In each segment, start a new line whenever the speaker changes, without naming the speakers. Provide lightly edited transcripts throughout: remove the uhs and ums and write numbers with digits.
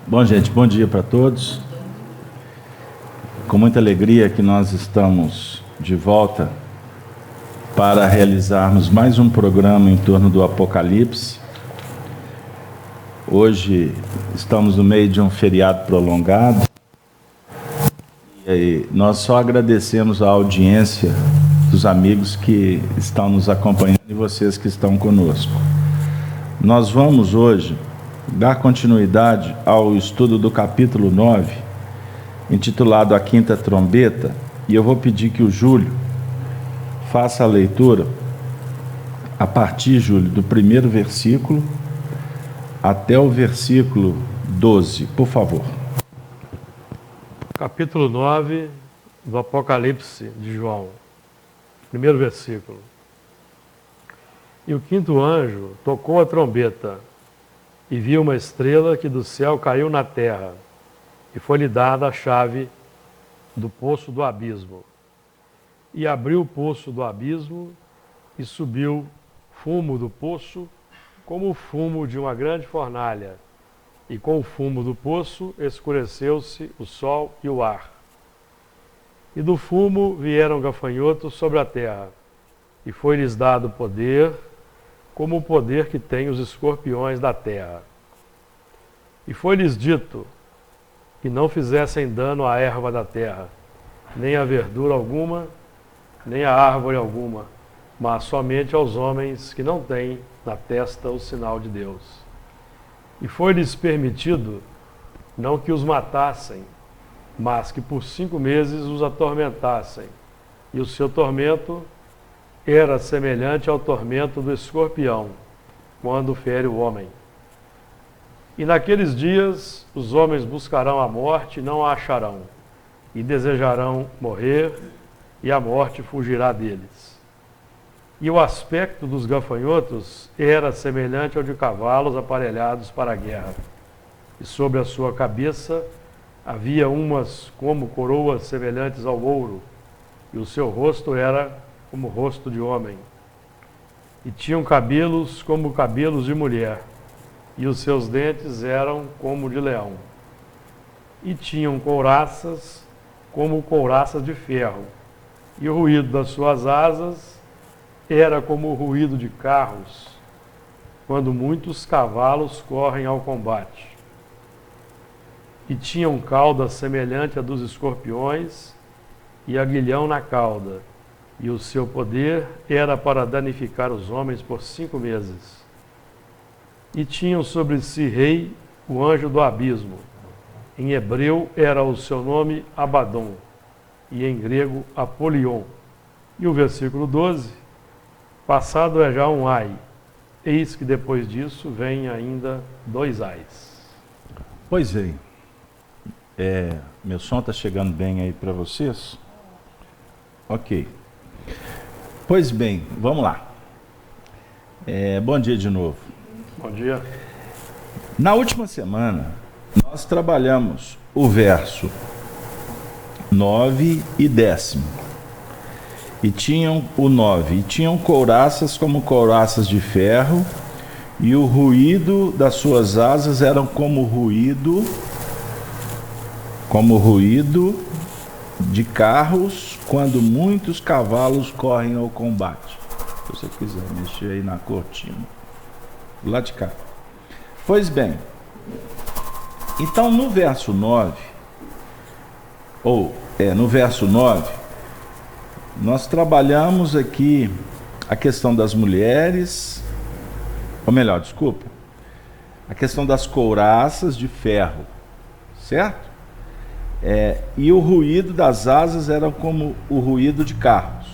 Bom, gente, bom dia para todos. Com muita alegria que nós estamos de volta para realizarmos mais um programa em torno do Apocalipse. Hoje estamos no meio de um feriado prolongado e nós só agradecemos a audiência dos amigos que estão nos acompanhando e vocês que estão conosco. Nós vamos hoje dar continuidade ao estudo do capítulo 9, intitulado A Quinta Trombeta, e eu vou pedir que o Júlio faça a leitura a partir, Júlio, do primeiro versículo até o versículo 12, por favor.
Capítulo 9 do Apocalipse de João, primeiro versículo. E o quinto anjo tocou a trombeta, e viu uma estrela que do céu caiu na terra, e foi-lhe dada a chave do poço do abismo. E abriu o poço do abismo, e subiu fumo do poço, como o fumo de uma grande fornalha, e com o fumo do poço escureceu-se o sol e o ar. E do fumo vieram gafanhotos sobre a terra, e foi-lhes dado poder, como o poder que tem os escorpiões da terra. E foi-lhes dito que não fizessem dano à erva da terra, nem à verdura alguma, nem à árvore alguma, mas somente aos homens que não têm na testa o sinal de Deus. E foi-lhes permitido não que os matassem, mas que por 5 meses os atormentassem, e o seu tormento era semelhante ao tormento do escorpião, quando fere o homem. E naqueles dias os homens buscarão a morte e não a acharão, e desejarão morrer, e a morte fugirá deles. E o aspecto dos gafanhotos era semelhante ao de cavalos aparelhados para a guerra. E sobre a sua cabeça havia umas como coroas semelhantes ao ouro, e o seu rosto era como o rosto de homem. E tinham cabelos como cabelos de mulher, e os seus dentes eram como de leão. E tinham couraças como couraças de ferro, e o ruído das suas asas era como o ruído de carros, quando muitos cavalos correm ao combate. E tinham cauda semelhante à dos escorpiões, e aguilhão na cauda, e o seu poder era para danificar os homens por 5 meses. E tinham sobre si rei o anjo do abismo. Em hebreu era o seu nome Abaddon, e em grego Apolion. E o versículo 12, passado é já um ai, eis que depois disso vem ainda 2 ais.
Pois bem, meu som está chegando bem aí para vocês? Ok. Pois bem, vamos lá. Bom dia de novo.
Bom dia.
Na última semana, nós trabalhamos o verso 9 e 10. E tinham o 9, e tinham couraças como couraças de ferro, e o ruído das suas asas eram como ruído de carros, quando muitos cavalos correm ao combate. Se você quiser mexer aí na cortina, do lado de cá. Pois bem, então no verso 9, nós trabalhamos aqui a questão das mulheres, ou melhor, desculpa, a questão das couraças de ferro, certo? E o ruído das asas era como o ruído de carros.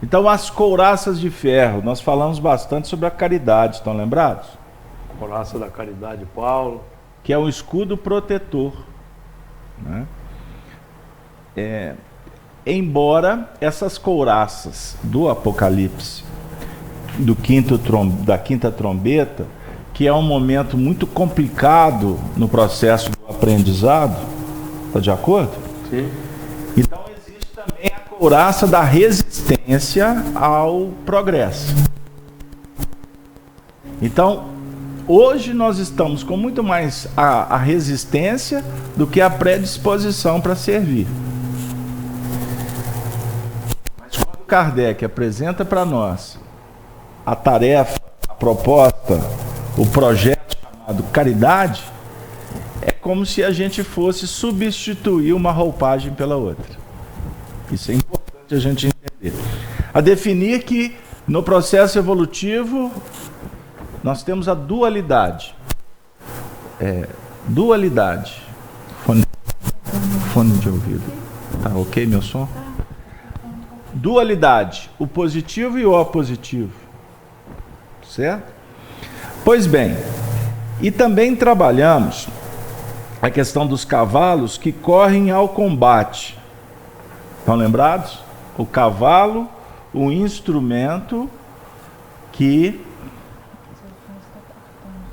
Então, as couraças de ferro, nós falamos bastante sobre a caridade, estão lembrados?
Couraça da caridade, Paulo.
Que é um escudo protetor, né? Embora essas couraças do Apocalipse, da quinta trombeta, que é um momento muito complicado no processo do aprendizado, está de acordo?
Sim.
Então existe também a couraça da resistência ao progresso. Então, Hoje nós estamos com muito mais a resistência do que a predisposição para servir. Mas quando Kardec apresenta para nós a tarefa, a proposta, o projeto chamado caridade, é como se a gente fosse substituir uma roupagem pela outra. Isso é importante a gente entender. A definir que no processo evolutivo nós temos a dualidade. Dualidade. Fone de ouvido. Tá ok meu som? Dualidade. O positivo e o opositivo. Certo? Pois bem, e também trabalhamos a questão dos cavalos que correm ao combate. Estão lembrados? O cavalo, o instrumento que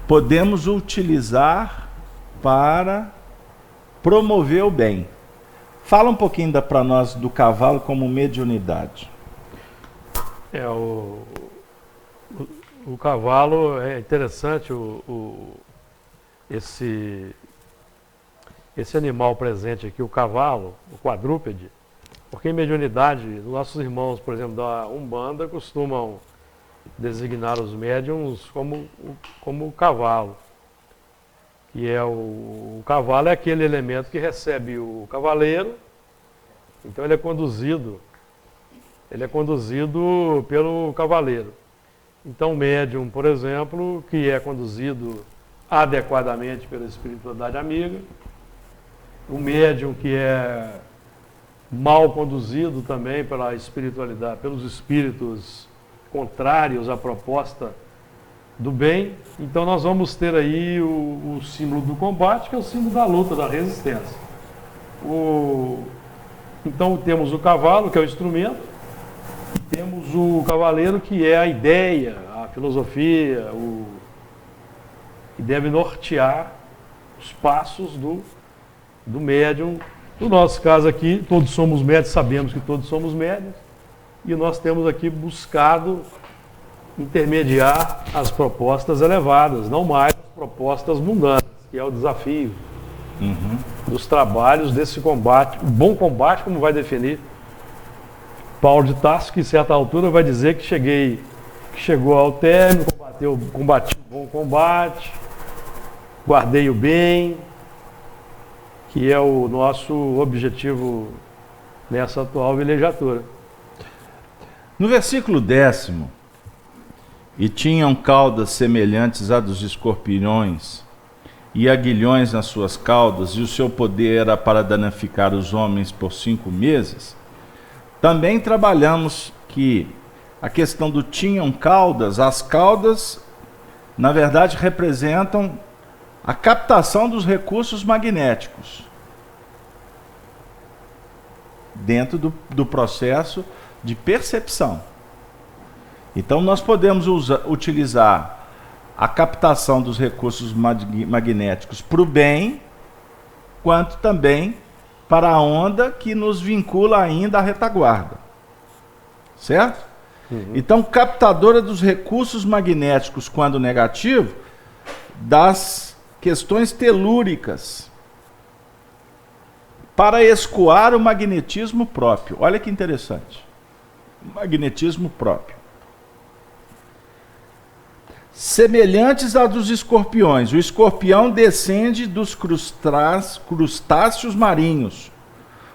podemos utilizar para promover o bem. Fala um pouquinho para nós do cavalo como mediunidade.
O cavalo é interessante, esse animal presente aqui, o cavalo, o quadrúpede, porque em mediunidade, nossos irmãos, por exemplo, da Umbanda, costumam designar os médiums como o cavalo. E o cavalo é aquele elemento que recebe o cavaleiro, então ele é conduzido pelo cavaleiro. Então o médium, por exemplo, que é conduzido adequadamente pela espiritualidade amiga, o médium que é mal conduzido também pela espiritualidade, pelos espíritos contrários à proposta do bem. Então nós vamos ter aí o símbolo do combate, que é o símbolo da luta, da resistência. Então temos o cavalo, que é o instrumento, temos o cavaleiro, que é a ideia, a filosofia, que deve nortear os passos do médium. No nosso caso aqui, todos somos médios, sabemos que todos somos médios, e nós temos aqui buscado intermediar as propostas elevadas, não mais as propostas mundanas, que é o desafio dos trabalhos desse combate, o bom combate, como vai definir Paulo de Tarso, que em certa altura vai dizer que chegou ao término, combati o bom combate, guardei o bem, que é o nosso objetivo nessa atual velejatura.
No versículo 10, e tinham caudas semelhantes à dos escorpiões, e aguilhões nas suas caudas, e o seu poder era para danificar os homens por 5 meses, também trabalhamos que a questão do tinham caudas, as caudas, na verdade, representam a captação dos recursos magnéticos dentro do processo de percepção. Então nós podemos utilizar a captação dos recursos magnéticos para o bem, quanto também para a onda que nos vincula ainda à retaguarda. Certo? Então, captadora dos recursos magnéticos quando negativo, das questões telúricas, para escoar o magnetismo próprio. Olha que interessante. Magnetismo próprio. Semelhantes a dos escorpiões. O escorpião descende dos crustáceos marinhos.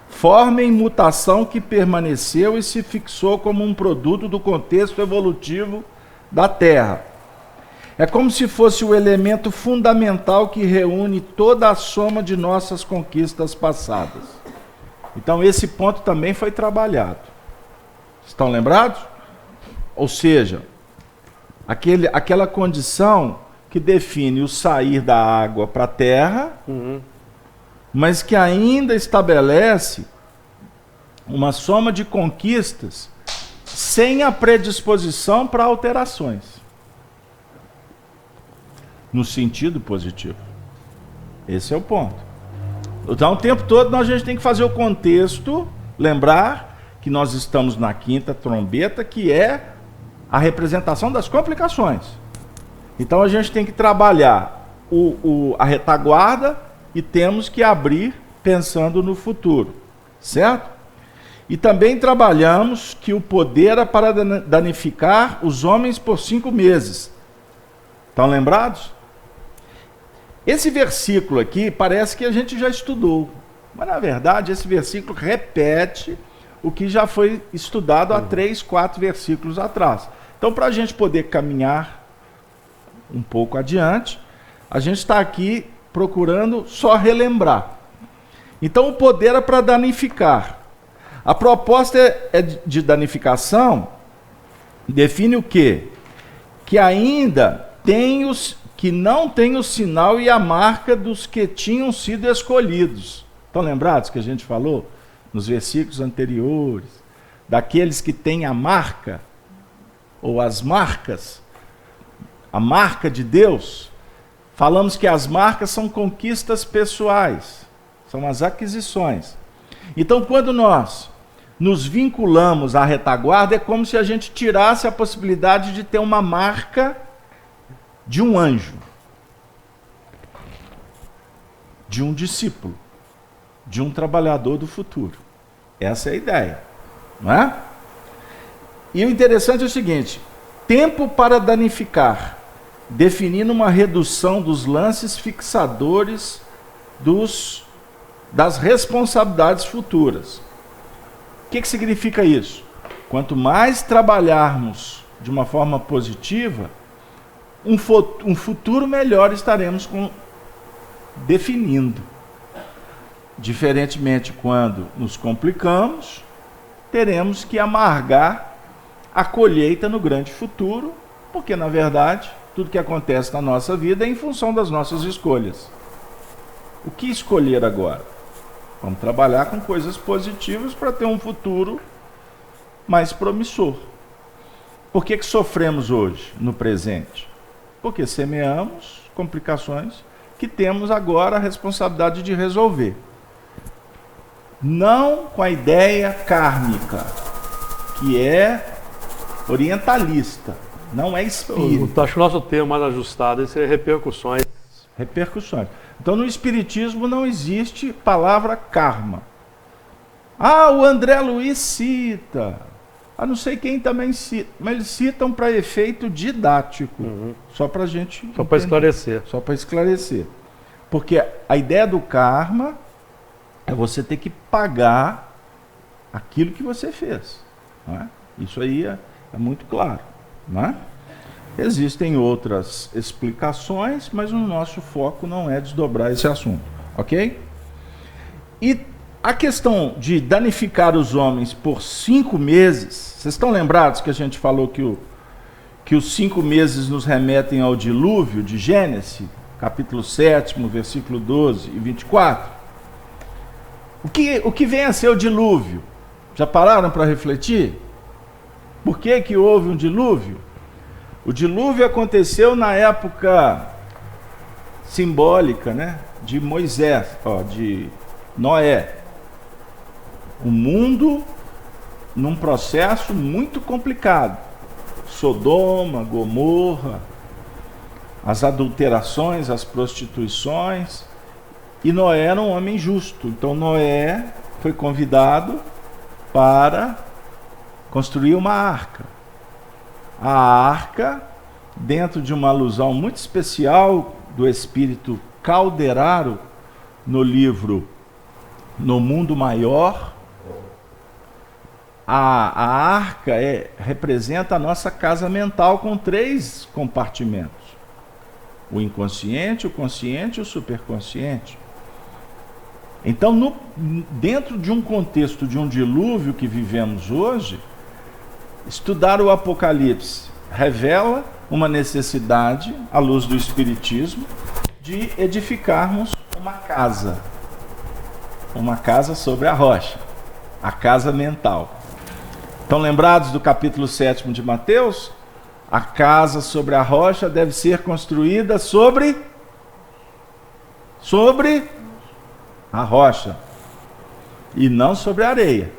Forma em mutação que permaneceu e se fixou como um produto do contexto evolutivo da Terra. É como se fosse o elemento fundamental que reúne toda a soma de nossas conquistas passadas. Então esse ponto também foi trabalhado. Estão lembrados? Ou seja, aquela condição que define o sair da água para a terra, mas que ainda estabelece uma soma de conquistas sem a predisposição para alterações, no sentido positivo. Esse é o ponto. Então, o tempo todo a gente tem que fazer o contexto, lembrar que nós estamos na quinta trombeta, que é a representação das complicações. Então a gente tem que trabalhar a retaguarda e temos que abrir pensando no futuro, certo? E também trabalhamos que o poder é para danificar os homens por 5 meses. Estão lembrados? Esse versículo aqui parece que a gente já estudou, mas na verdade esse versículo repete o que já foi estudado há 3, 4 versículos atrás. Então, para a gente poder caminhar um pouco adiante, a gente está aqui procurando só relembrar. Então, o poder é para danificar. A proposta de danificação define o quê? Que ainda que não tem o sinal e a marca dos que tinham sido escolhidos. Estão lembrados que a gente falou nos versículos anteriores? Daqueles que têm a marca, ou as marcas, a marca de Deus. Falamos que as marcas são conquistas pessoais, são as aquisições. Então, quando nós nos vinculamos à retaguarda, é como se a gente tirasse a possibilidade de ter uma marca de um anjo, de um discípulo, de um trabalhador do futuro. Essa é a ideia, não é? E o interessante é o seguinte: tempo para danificar, definindo uma redução dos lances fixadores das responsabilidades futuras. O que significa isso? Quanto mais trabalharmos de uma forma positiva, um futuro melhor estaremos definindo. Diferentemente, quando nos complicamos, teremos que amargar a colheita no grande futuro, porque, na verdade, tudo que acontece na nossa vida é em função das nossas escolhas. O que escolher agora? Vamos trabalhar com coisas positivas para ter um futuro mais promissor. Por que sofremos hoje, no presente? Porque semeamos complicações que temos agora a responsabilidade de resolver. Não com a ideia kármica, que é orientalista, não é espírita.
Acho que o nosso termo mais ajustado é repercussões.
Repercussões. Então, no espiritismo não existe palavra karma. Ah, o André Luiz cita. Ah, não sei quem também cita. Mas eles citam para efeito didático. Só para a gente...
Só para esclarecer.
Só para esclarecer. Porque a ideia do karma é você ter que pagar aquilo que você fez. Não é? Isso aí é muito claro. Não é? Existem outras explicações, mas o nosso foco não é desdobrar esse assunto, ok? E a questão de danificar os homens por 5 meses, vocês estão lembrados que a gente falou que os 5 meses nos remetem ao dilúvio de Gênesis, capítulo 7, versículo 12 e 24? O que vem a ser o dilúvio? Já pararam para refletir? Por que houve um dilúvio? O dilúvio aconteceu na época simbólica, né, de Moisés, de Noé. O mundo num processo muito complicado. Sodoma, Gomorra, as adulterações, as prostituições. E Noé era um homem justo. Então Noé foi convidado para construir uma arca. A arca, dentro de uma alusão muito especial do espírito Calderaro, no livro No Mundo Maior, a arca representa a nossa casa mental com 3 compartimentos: o inconsciente, o consciente e o superconsciente. Então, dentro de um contexto de um dilúvio que vivemos hoje, estudar o Apocalipse revela uma necessidade, à luz do Espiritismo, de edificarmos uma casa sobre a rocha, a casa mental. Estão lembrados do capítulo 7 de Mateus? A casa sobre a rocha deve ser construída sobre a rocha e não sobre a areia.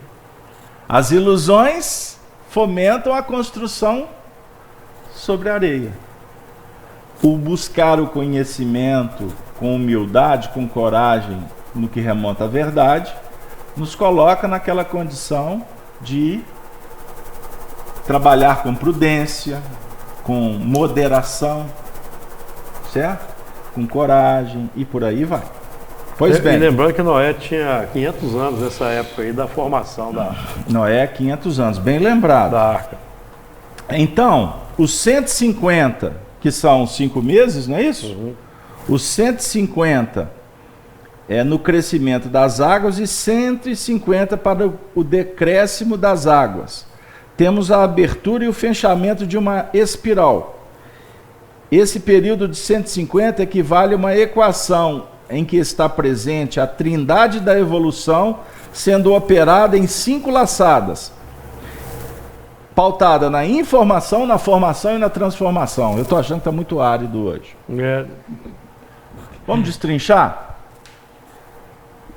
As ilusões fomentam a construção sobre a areia. o buscar o conhecimento com humildade, com coragem, no que remonta à verdade, nos coloca naquela condição de trabalhar com prudência, com moderação, certo? Com coragem e por aí vai. Pois bem.
E lembrando que Noé tinha 500 anos nessa época aí da formação da arca.
Noé, 500 anos, bem lembrado.
Da arca.
Então, os 150, que são 5 meses, não é isso?
Uhum.
Os 150 é no crescimento das águas e 150 para o decréscimo das águas. Temos a abertura e o fechamento de uma espiral. Esse período de 150 equivale a uma equação em que está presente a trindade da evolução sendo operada em 5 laçadas, pautada na informação, na formação e na transformação. Eu estou achando que está muito árido hoje. Vamos destrinchar?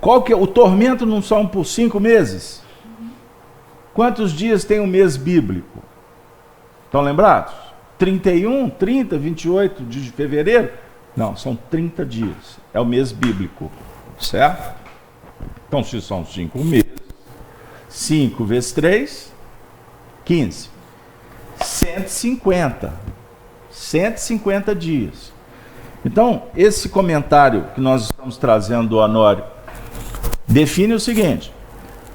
Qual que é? O tormento não são por 5 meses? Quantos dias tem um mês bíblico? Estão lembrados? 31, 30, 28 de fevereiro? Não, são 30 dias. É o mês bíblico, certo? Então, se são 5 meses, 5 vezes 3, 15. 150. 150 dias. Então, esse comentário que nós estamos trazendo do Honório define o seguinte,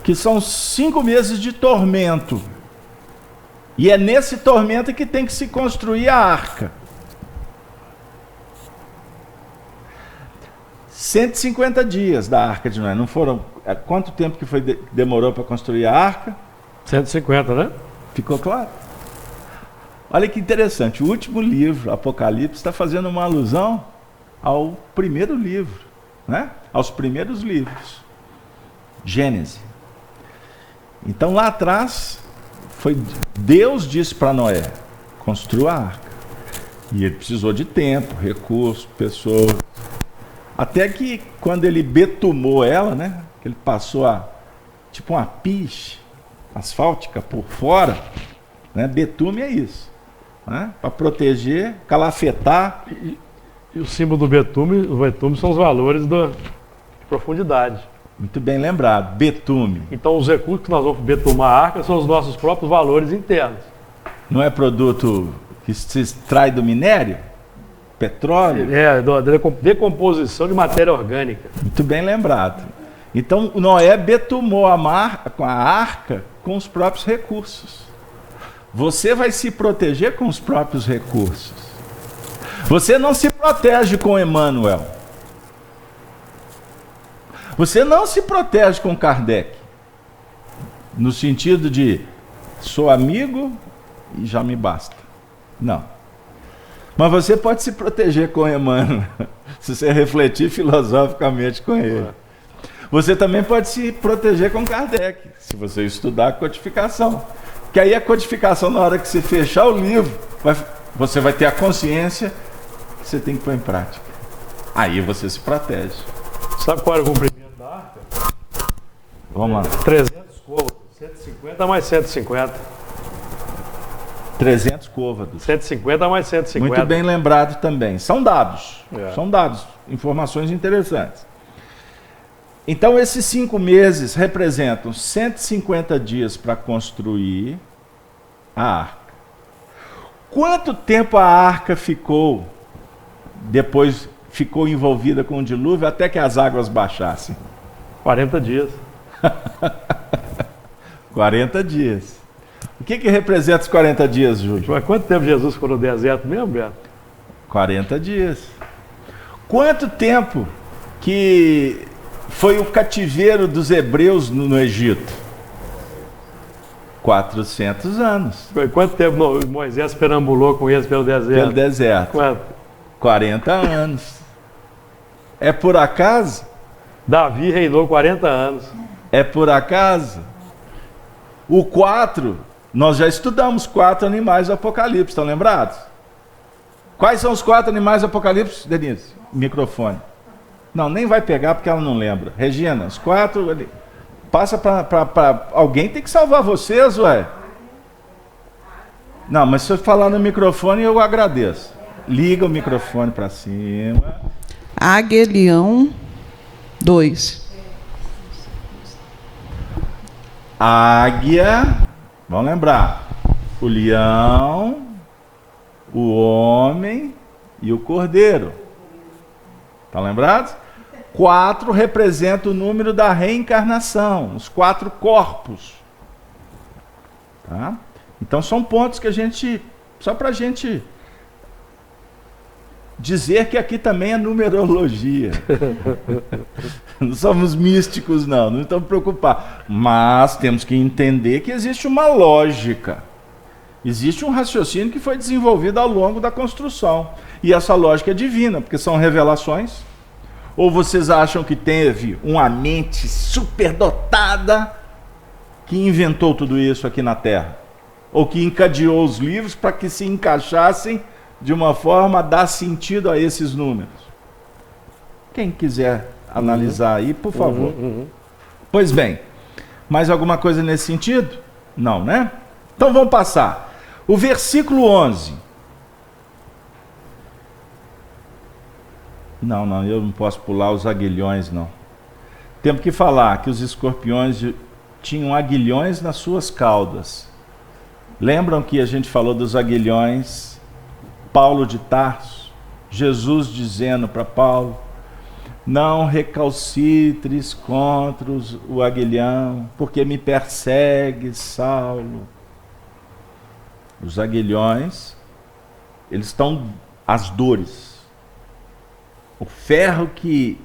que são 5 meses de tormento. E é nesse tormento que tem que se construir a arca. 150 dias da arca de Noé. Não foram... Quanto tempo que demorou para construir a arca?
150, né?
Ficou claro? Olha que interessante. O último livro, Apocalipse, está fazendo uma alusão ao primeiro livro, né? Aos primeiros livros. Gênesis. Então lá atrás, Deus disse para Noé, construa a arca. E ele precisou de tempo, recursos, pessoas. Até que quando ele betumou ela, né? Que ele passou tipo uma piche asfáltica por fora, né? Betume é isso, né? Para proteger, calafetar.
E o símbolo do betume, são os valores de profundidade.
Muito bem lembrado, betume.
Então os recursos que nós vamos betumar a arca são os nossos próprios valores internos.
Não é produto que se extrai do minério? Petróleo?
É, da decomposição de matéria orgânica.
Muito bem lembrado. Então Noé betumou a arca com os próprios recursos. Você vai se proteger com os próprios recursos. Você não se protege com Emmanuel. Você não se protege com Kardec. No sentido de, sou amigo e já me basta. Não. Mas você pode se proteger com Emmanuel, se você refletir filosoficamente com ele. Você também pode se proteger com Kardec, se você estudar a codificação. Que aí a codificação, na hora que você fechar o livro, você vai ter a consciência que você tem que pôr em prática. Aí você se protege.
Sabe qual era o comprimento da arca?
Vamos lá.
300 côvados, 150 mais 150.
300 côvados.
150 mais 150.
Muito bem lembrado também. São dados. São dados. Informações interessantes. Então, esses 5 meses representam 150 dias para construir a arca. Quanto tempo a arca ficou, depois ficou envolvida com o dilúvio, até que as águas baixassem?
40 dias.
40 dias. O que representa os 40 dias, Júlio?
Mas quanto tempo Jesus ficou no deserto mesmo, Beto?
40 dias. Quanto tempo que foi o cativeiro dos hebreus no Egito? 400 anos.
Foi quanto tempo Moisés perambulou com eles pelo deserto?
Pelo deserto.
Quanto?
40 anos. É por acaso?
Davi reinou 40 anos.
É por acaso? O 4, nós já estudamos 4 animais do Apocalipse, estão lembrados? Quais são os 4 animais do Apocalipse, Denise? Microfone. Não, nem vai pegar porque ela não lembra. Regina, os 4 ali. Passa para alguém tem que salvar vocês, ué. Não, mas se eu falar no microfone eu agradeço. Liga o microfone para cima.
Águia, leão, 2.
Águia, vamos lembrar, o leão, o homem e o cordeiro. Estão lembrados? 4 representa o número da reencarnação, os 4 corpos. Tá? Então são pontos que a gente, só para a gente dizer que aqui também é numerologia. Não somos místicos, não estamos preocupados. Mas temos que entender que existe uma lógica. Existe um raciocínio que foi desenvolvido ao longo da construção. E essa lógica é divina, porque são revelações. Ou vocês acham que teve uma mente superdotada que inventou tudo isso aqui na Terra? Ou que encadeou os livros para que se encaixassem de uma forma a dar sentido a esses números? Quem quiser analisar aí, por favor. Pois bem, mais alguma coisa nesse sentido? Não, né? Então vamos passar. O versículo 11. Não, eu não posso pular os aguilhões, não. Temos que falar que os escorpiões tinham aguilhões nas suas caudas. Lembram que a gente falou dos aguilhões? Paulo de Tarso, Jesus dizendo para Paulo: não recalcitres contra o aguilhão, porque me persegue, Saulo. Os aguilhões, eles estão, as dores. O ferro que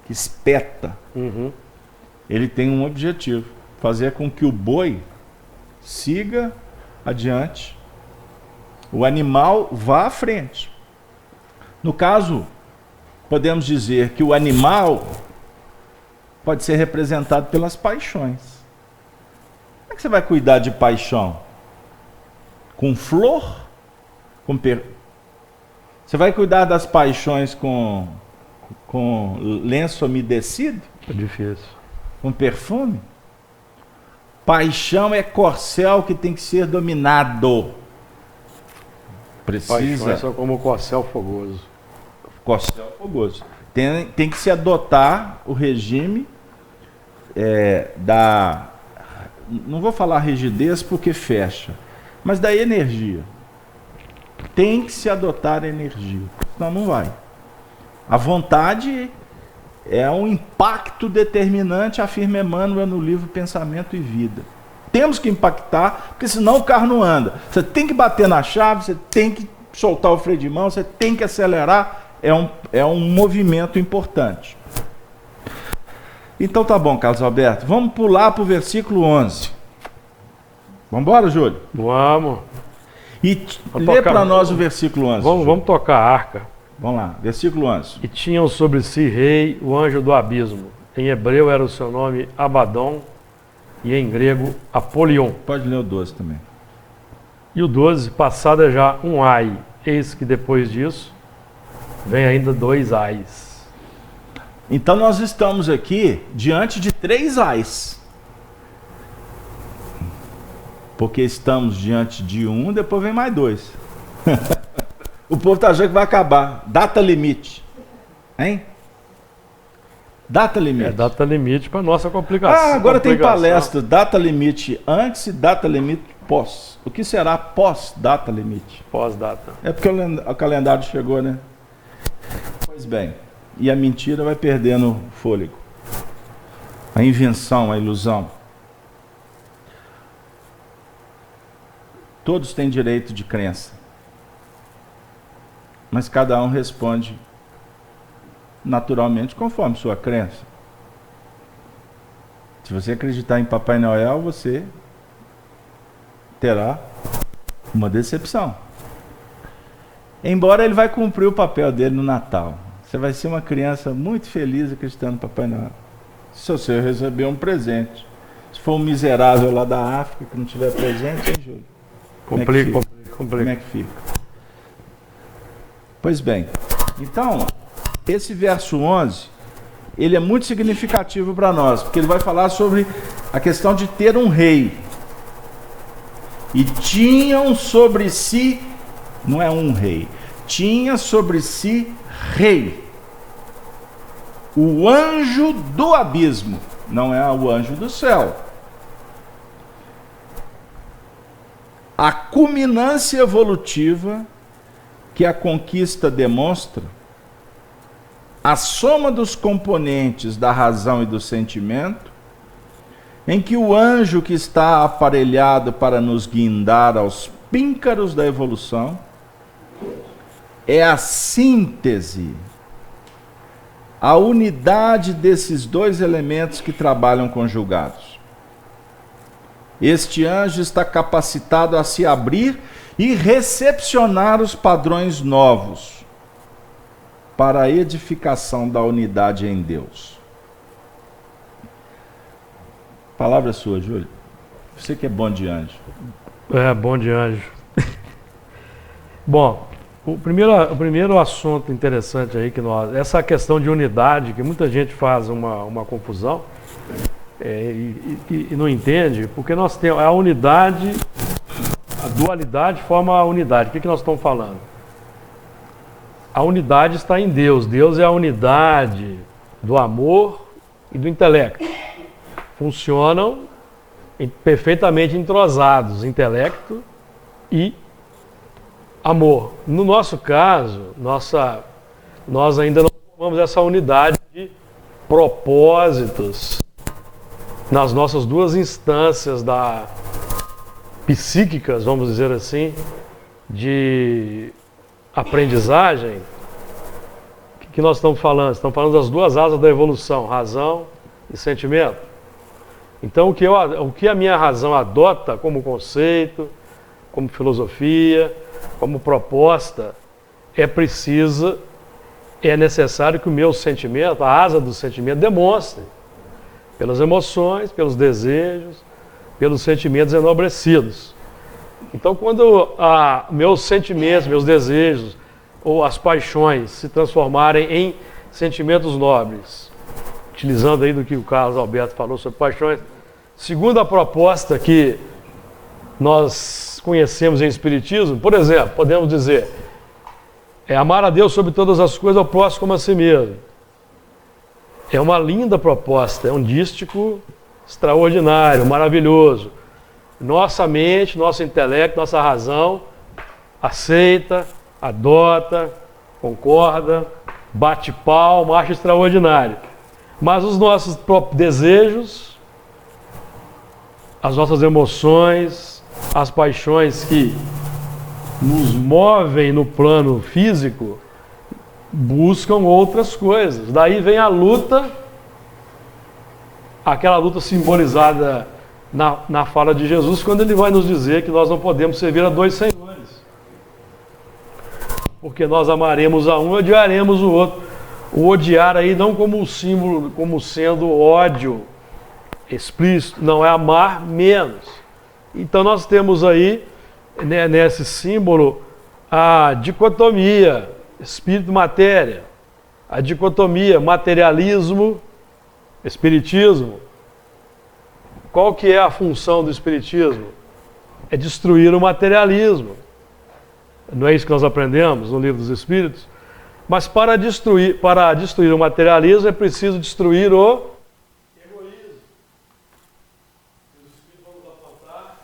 espeta, ele tem um objetivo: fazer com que o boi siga adiante, o animal vá à frente. No caso, podemos dizer que o animal pode ser representado pelas paixões. Como é que você vai cuidar de paixão? Com flor? Você vai cuidar das paixões com lenço umedecido?
É difícil.
Com perfume? Paixão é corcel que tem que ser dominado. Precisa.
Paixões são como o corcel fogoso.
Corcel fogoso. Tem que se adotar o regime da... Não vou falar rigidez porque fecha, mas da energia. Tem que se adotar a energia, senão não vai. A vontade é um impacto determinante, afirma Emmanuel no livro Pensamento e Vida. Temos que impactar, porque senão o carro não anda. Você tem que bater na chave, você tem que soltar o freio de mão, você tem que acelerar. É um movimento importante. Então tá bom, Carlos Alberto. Vamos pular para o versículo 11. Vamos embora, Júlio?
Vamos.
E lê para nós o versículo 11.
Vamos tocar a arca.
Vamos lá, versículo 11.
E tinham sobre si rei, o anjo do abismo. Em hebreu era o seu nome Abaddon e em grego Apolion.
Pode ler o 12 também.
E o 12, passado é já um ai. Eis que depois disso vem ainda 2 ais.
Então nós estamos aqui diante de 3 ais. Porque estamos diante de um, depois vem mais 2. O povo está achando que vai acabar. Data limite. Hein? Data limite.
É data limite para nossa complicação.
Agora tem palestra. Data limite antes e data limite pós. O que será pós-data limite?
Pós-data.
É porque o calendário chegou, né? Pois bem. E a mentira vai perdendo fôlego. A invenção, a ilusão. Todos têm direito de crença. Mas cada um responde naturalmente conforme sua crença. Se você acreditar em Papai Noel, você terá uma decepção. Embora ele vai cumprir o papel dele no Natal. Você vai ser uma criança muito feliz acreditando no Papai Noel. Se você receber um presente. Se for um miserável lá da África que não tiver presente, hein, Júlio?
Complica.
Como é que fica? Pois bem, então, esse verso 11, ele é muito significativo para nós, porque ele vai falar sobre a questão de ter um rei. E tinham sobre si não é um rei. Tinha sobre si rei. O anjo do abismo, não é o anjo do céu. A culminância evolutiva que a conquista demonstra, a soma dos componentes da razão e do sentimento, em que o anjo que está aparelhado para nos guindar aos píncaros da evolução, é a síntese, a unidade desses dois elementos que trabalham conjugados. Este anjo está capacitado a se abrir e recepcionar os padrões novos para a edificação da unidade em Deus. Palavra sua, Júlio. Você que é bom de anjo.
É, bom de anjo. Bom, o primeiro assunto interessante aí, essa questão de unidade, que muita gente faz uma confusão e não entende, porque nós temos a unidade, a dualidade forma a unidade. O que nós estamos falando? A unidade está em Deus. Deus é a unidade do amor e do intelecto. Funcionam perfeitamente entrosados, intelecto e amor. No nosso caso, nós ainda não formamos essa unidade de propósitos nas nossas duas instâncias psíquicas, vamos dizer assim, de aprendizagem. O que nós estamos falando? Estamos falando das duas asas da evolução, razão e sentimento. Então, o que a minha razão adota como conceito, como filosofia, como proposta, é necessário que o meu sentimento, a asa do sentimento, demonstre pelas emoções, pelos desejos, pelos sentimentos enobrecidos. Então, quando meus sentimentos, meus desejos ou as paixões se transformarem em sentimentos nobres, utilizando aí do que o Carlos Alberto falou sobre paixões, segundo a proposta que nós conhecemos em Espiritismo, por exemplo, podemos dizer, amar a Deus sobre todas as coisas, ao próximo como a si mesmo. É uma linda proposta, é um dístico extraordinário, maravilhoso. Nossa mente, nosso intelecto, nossa razão aceita, adota, concorda, bate palma, acha extraordinário. Mas os nossos próprios desejos, as nossas emoções, as paixões que nos movem no plano físico, buscam outras coisas. Daí vem a luta, aquela luta simbolizada na fala de Jesus, quando ele vai nos dizer que nós não podemos servir a dois senhores. Porque nós amaremos a um e odiaremos o outro. O odiar aí não como um símbolo, como sendo ódio explícito, não, é amar menos. Então nós temos aí, né, nesse símbolo, a dicotomia espírito-matéria, a dicotomia materialismo-espiritismo. Qual que é a função do espiritismo? É destruir o materialismo. Não é isso que nós aprendemos no Livro dos Espíritos? Mas para destruir o materialismo é preciso destruir o egoísmo. Os Espíritos vão nos apontar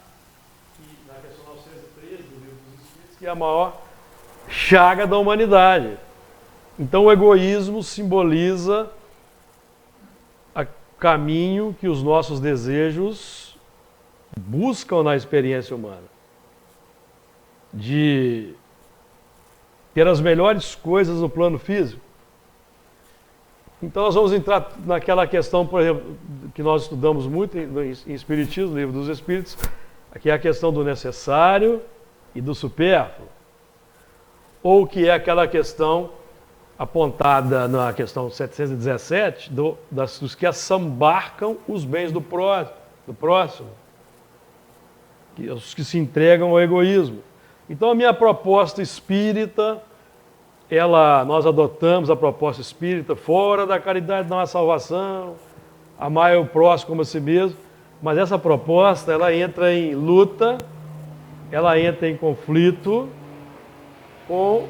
na questão 913 do Livro dos Espíritos que é a maior chaga da humanidade. Então o egoísmo simboliza o caminho que os nossos desejos buscam na experiência humana. De ter as melhores coisas no plano físico. Então nós vamos entrar naquela questão, por exemplo, que nós estudamos muito em Espiritismo, no Livro dos Espíritos, que é a questão do necessário e do supérfluo. Ou que é aquela questão apontada na questão 717, dos que assambarcam os bens do próximo, os que se entregam ao egoísmo. Então a minha proposta espírita, nós adotamos a proposta espírita, fora da caridade não há salvação, amar o próximo como a si mesmo, mas essa proposta ela entra em luta, ela entra em conflito, com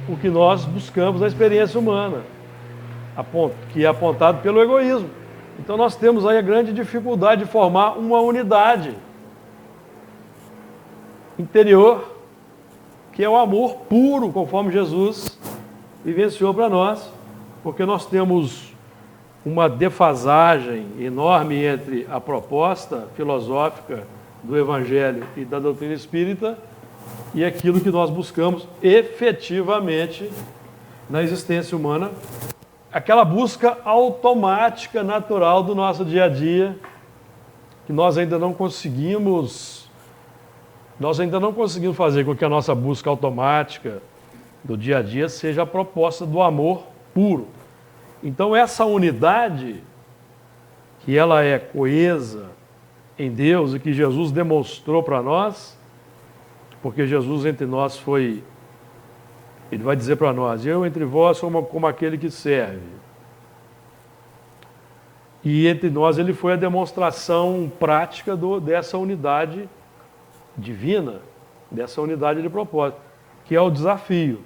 o que nós buscamos na experiência humana, que é apontado pelo egoísmo. Então nós temos aí a grande dificuldade de formar uma unidade interior, que é o amor puro, conforme Jesus vivenciou para nós, porque nós temos uma defasagem enorme entre a proposta filosófica do Evangelho e da doutrina espírita e aquilo que nós buscamos efetivamente na existência humana, aquela busca automática, natural do nosso dia a dia, que nós ainda não conseguimos fazer com que a nossa busca automática do dia a dia seja a proposta do amor puro. Então essa unidade, que ela é coesa em Deus e que Jesus demonstrou para nós, porque Jesus entre nós ele vai dizer para nós, eu entre vós sou como aquele que serve. E entre nós ele foi a demonstração prática dessa unidade divina, dessa unidade de propósito, que é o desafio.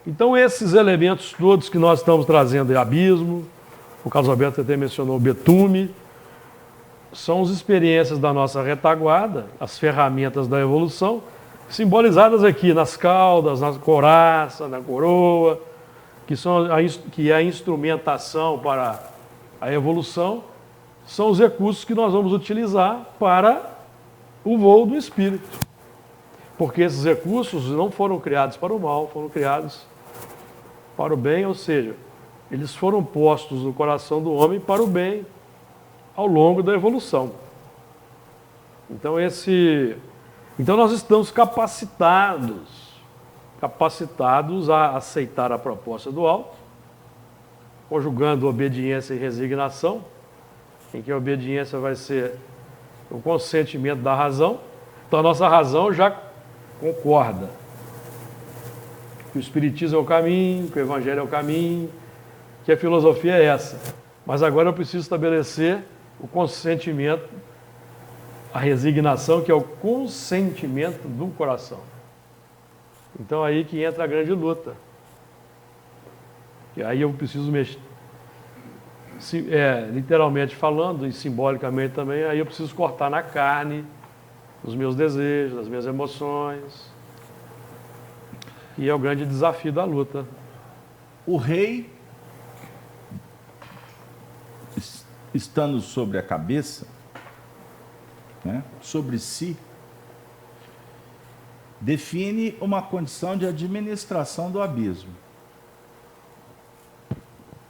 Então esses elementos todos que nós estamos trazendo, abismo, o Carlos Alberto até mencionou o betume, são as experiências da nossa retaguarda, as ferramentas da evolução, simbolizadas aqui nas caudas, na couraça, na coroa, que é a instrumentação para a evolução, são os recursos que nós vamos utilizar para o voo do espírito. Porque esses recursos não foram criados para o mal, foram criados para o bem, ou seja, eles foram postos no coração do homem para o bem ao longo da evolução. Então nós estamos capacitados a aceitar a proposta do alto, conjugando obediência e resignação, em que a obediência vai ser o consentimento da razão. Então a nossa razão já concorda que o Espiritismo é o caminho, que o Evangelho é o caminho, que a filosofia é essa. Mas agora eu preciso estabelecer o consentimento, a resignação, que é o consentimento do coração. Então aí que entra a grande luta. E aí eu preciso mexer, literalmente falando e simbolicamente também, aí eu preciso cortar na carne os meus desejos, as minhas emoções. E é o grande desafio da luta.
O rei, estando sobre a cabeça, né, sobre si, define uma condição de administração do abismo.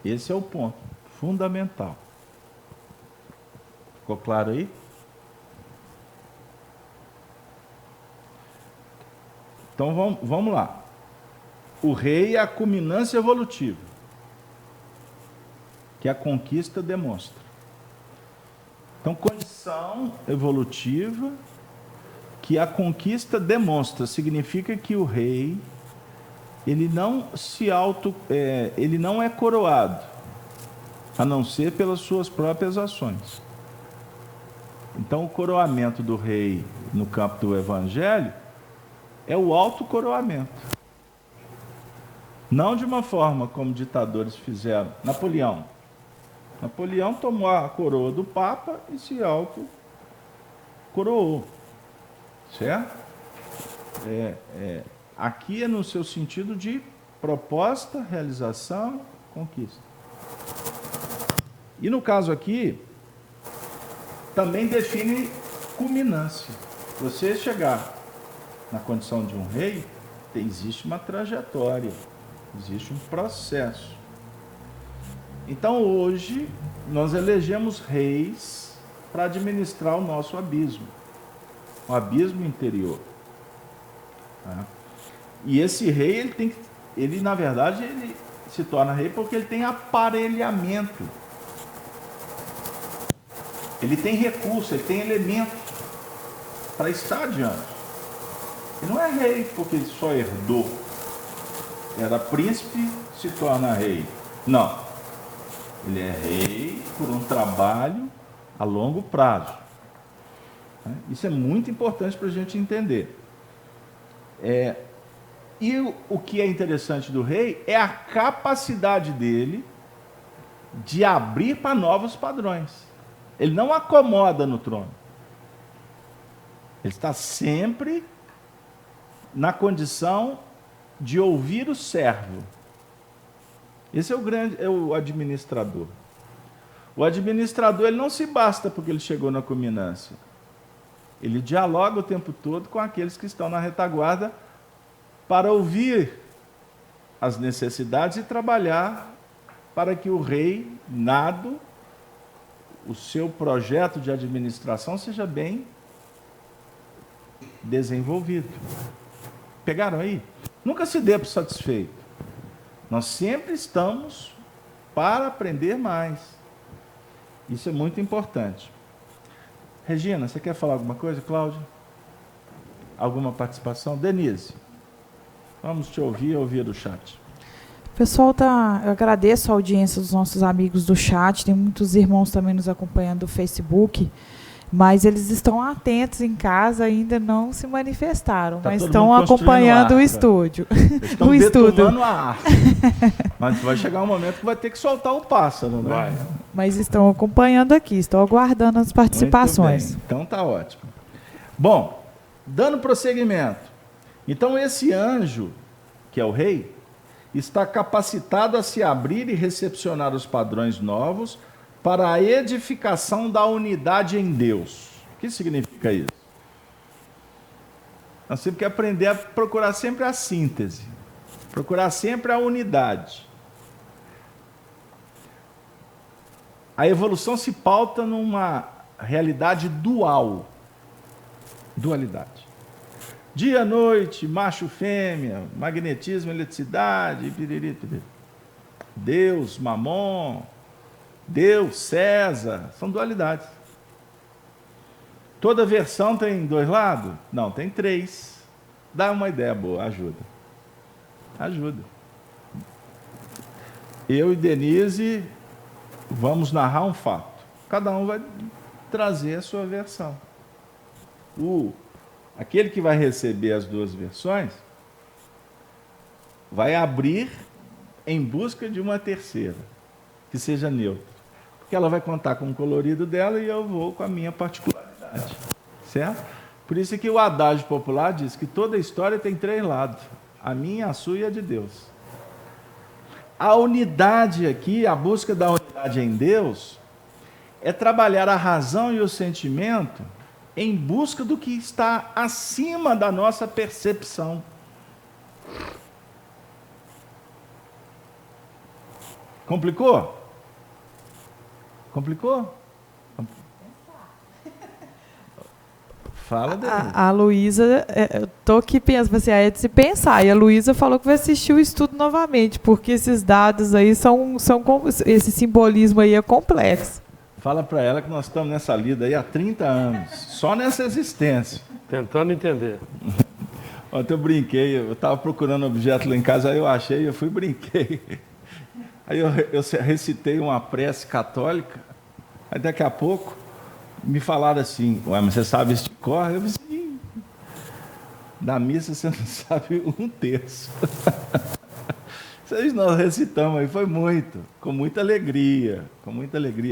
Esse é o ponto fundamental. Ficou claro aí? Então vamos lá. O rei é a culminância evolutiva, que a conquista demonstra. Então, condição evolutiva que a conquista demonstra, significa que o rei, ele não é coroado, a não ser pelas suas próprias ações. Então, o coroamento do rei no campo do Evangelho é o autocoroamento. Não de uma forma como ditadores fizeram. Napoleão tomou a coroa do Papa e se auto-coroou. Certo? Aqui é no seu sentido de proposta, realização, conquista. E no caso aqui, também define culminância. Você chegar na condição de um rei, existe uma trajetória, existe um processo. Então hoje nós elegemos reis para administrar o nosso abismo, o abismo interior. Tá? E esse rei, ele na verdade ele se torna rei porque ele tem aparelhamento, ele tem recurso, ele tem elemento para estar adiante. Ele não é rei porque ele só herdou, era príncipe, se torna rei. Não. Ele é rei por um trabalho a longo prazo. Isso é muito importante para a gente entender. E o que é interessante do rei é a capacidade dele de abrir para novos padrões. Ele não acomoda no trono. Ele está sempre na condição de ouvir o servo. Esse é o administrador. O administrador, ele não se basta porque ele chegou na culminância. Ele dialoga o tempo todo com aqueles que estão na retaguarda para ouvir as necessidades e trabalhar para que o rei, nado, o seu projeto de administração seja bem desenvolvido. Pegaram aí? Nunca se dê por satisfeito. Nós sempre estamos para aprender mais. Isso é muito importante. Regina, você quer falar alguma coisa, Cláudia? Alguma participação? Denise, vamos te ouvir o chat.
Pessoal, eu agradeço a audiência dos nossos amigos do chat, tem muitos irmãos também nos acompanhando do Facebook, mas eles estão atentos em casa, ainda não se manifestaram, mas estão acompanhando o estúdio.
Estão detonando a arte. Mas vai chegar um momento que vai ter que soltar o pássaro, né? Vai.
Mas estão acompanhando aqui, estou aguardando as participações.
Então tá ótimo. Bom, dando prosseguimento. Então esse anjo, que é o rei, está capacitado a se abrir e recepcionar os padrões novos para a edificação da unidade em Deus. O que significa isso? Nós temos que aprender a procurar sempre a síntese, procurar sempre a unidade. A evolução se pauta numa realidade dual. Dualidade. Dia, noite, macho, fêmea, magnetismo, eletricidade, piriri, piriri. Deus, Mamon, Deus, César, são dualidades. Toda versão tem dois lados? Não, tem três. Dá uma ideia boa, ajuda. Ajuda. Eu e Denise vamos narrar um fato. Cada um vai trazer a sua versão. Aquele que vai receber as duas versões vai abrir em busca de uma terceira, que seja neutra. Porque ela vai contar com o colorido dela e eu vou com a minha particularidade. Certo? Por isso que o adágio popular diz que toda história tem três lados: a minha, a sua e a de Deus. A unidade aqui, a busca da unidade em Deus, é trabalhar a razão e o sentimento em busca do que está acima da nossa percepção. Complicou? Complicou? Fala dele.
A Luísa, eu estou aqui pensando, assim, é de se pensar, e a Luísa falou que vai assistir o estudo novamente, porque esses dados aí esse simbolismo aí é complexo.
Fala para ela que nós estamos nessa lida aí há 30 anos, só nessa existência.
Tentando entender.
Ontem eu brinquei, eu estava procurando objeto lá em casa, aí eu achei, eu fui e brinquei. Aí eu recitei uma prece católica, aí daqui a pouco me falaram assim: ué, mas você sabe isso de cor? Eu disse: sim. Da missa você não sabe um terço. Nós recitamos aí, foi muito, com muita alegria,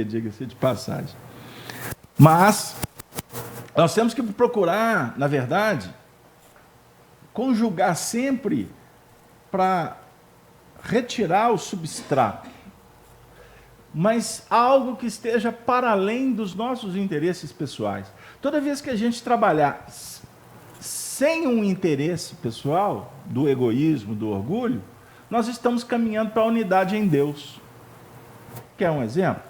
diga-se de passagem. Mas nós temos que procurar, na verdade, conjugar sempre para retirar o substrato, mas algo que esteja para além dos nossos interesses pessoais. Toda vez que a gente trabalhar sem um interesse pessoal, do egoísmo, do orgulho, nós estamos caminhando para a unidade em Deus. Quer um exemplo?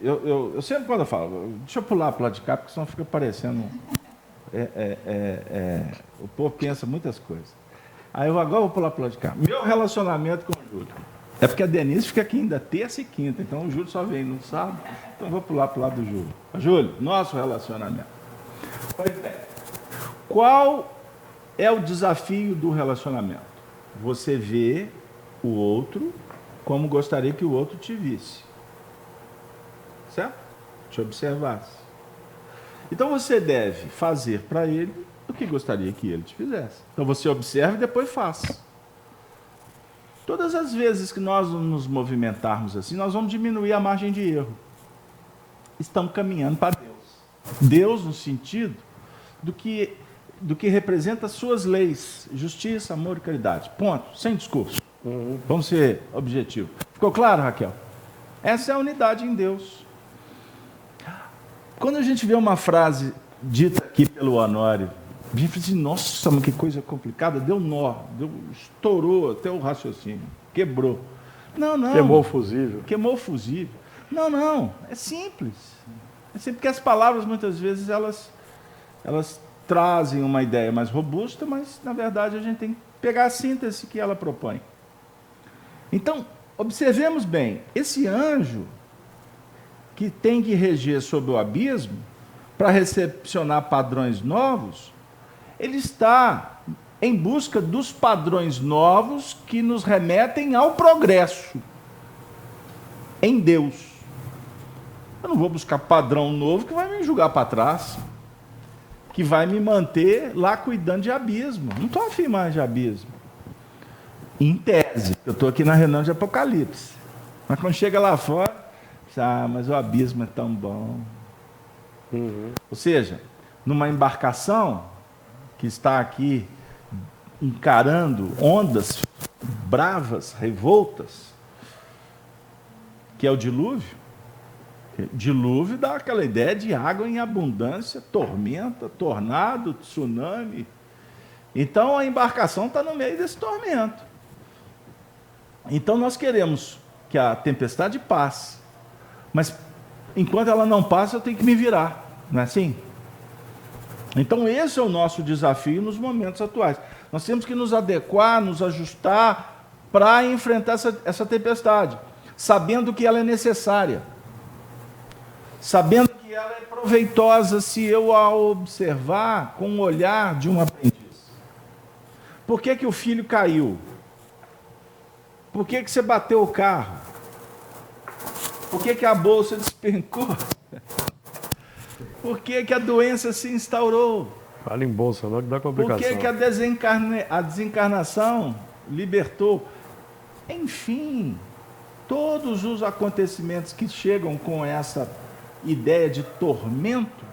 Eu sempre quando eu falo, deixa eu pular para o lado de cá, porque senão fica parecendo... o povo pensa muitas coisas. Aí agora eu vou pular para o lado de cá. Meu relacionamento com o Júlio. É porque a Denise fica aqui ainda terça e quinta, então o Júlio só vem no sábado, então eu vou pular para o lado do Júlio. Júlio, nosso relacionamento. Pois é. Qual é o desafio do relacionamento? Você vê o outro como gostaria que o outro te visse. Certo? Te observasse. Então você deve fazer para ele do que gostaria que ele te fizesse. Então você observa e depois faça. Todas as vezes que nós nos movimentarmos assim, nós vamos diminuir a margem de erro. Estamos caminhando para Deus. Deus no sentido do que representa as suas leis, justiça, amor e caridade. Ponto, sem discurso. Vamos ser objetivos. Ficou claro, Raquel? Essa é a unidade em Deus. Quando a gente vê uma frase dita aqui pelo Honório, a gente fala assim, nossa, mas que coisa complicada, deu nó, estourou até o raciocínio, quebrou. Não.
Queimou o fusível.
Queimou o fusível. Não, é simples. É simples porque as palavras, muitas vezes, elas trazem uma ideia mais robusta, mas, na verdade, a gente tem que pegar a síntese que ela propõe. Então, observemos bem, esse anjo que tem que reger sobre o abismo, para recepcionar padrões novos, ele está em busca dos padrões novos que nos remetem ao progresso em Deus. Eu não vou buscar padrão novo que vai me jogar para trás, que vai me manter lá cuidando de abismo. Não estou afim mais de abismo. Em tese, eu estou aqui na reunião de Apocalipse. Mas quando chega lá fora, mas o abismo é tão bom. Ou seja, numa embarcação que está aqui encarando ondas bravas, revoltas, que é o dilúvio. Dilúvio dá aquela ideia de água em abundância, tormenta, tornado, tsunami. Então a embarcação está no meio desse tormento. Então nós queremos que a tempestade passe, mas enquanto ela não passa, eu tenho que me virar, não é assim? Então esse é o nosso desafio nos momentos atuais. Nós temos que nos adequar, nos ajustar para enfrentar essa tempestade, sabendo que ela é necessária, sabendo que ela é proveitosa se eu a observar com o olhar de um aprendiz. Por que o filho caiu? Por que você bateu o carro? Por que a bolsa despencou? Por que a doença se instaurou?
Fala em bolsa, não que dá complicação.
Por que a desencarnação libertou? Enfim, todos os acontecimentos que chegam com essa ideia de tormento,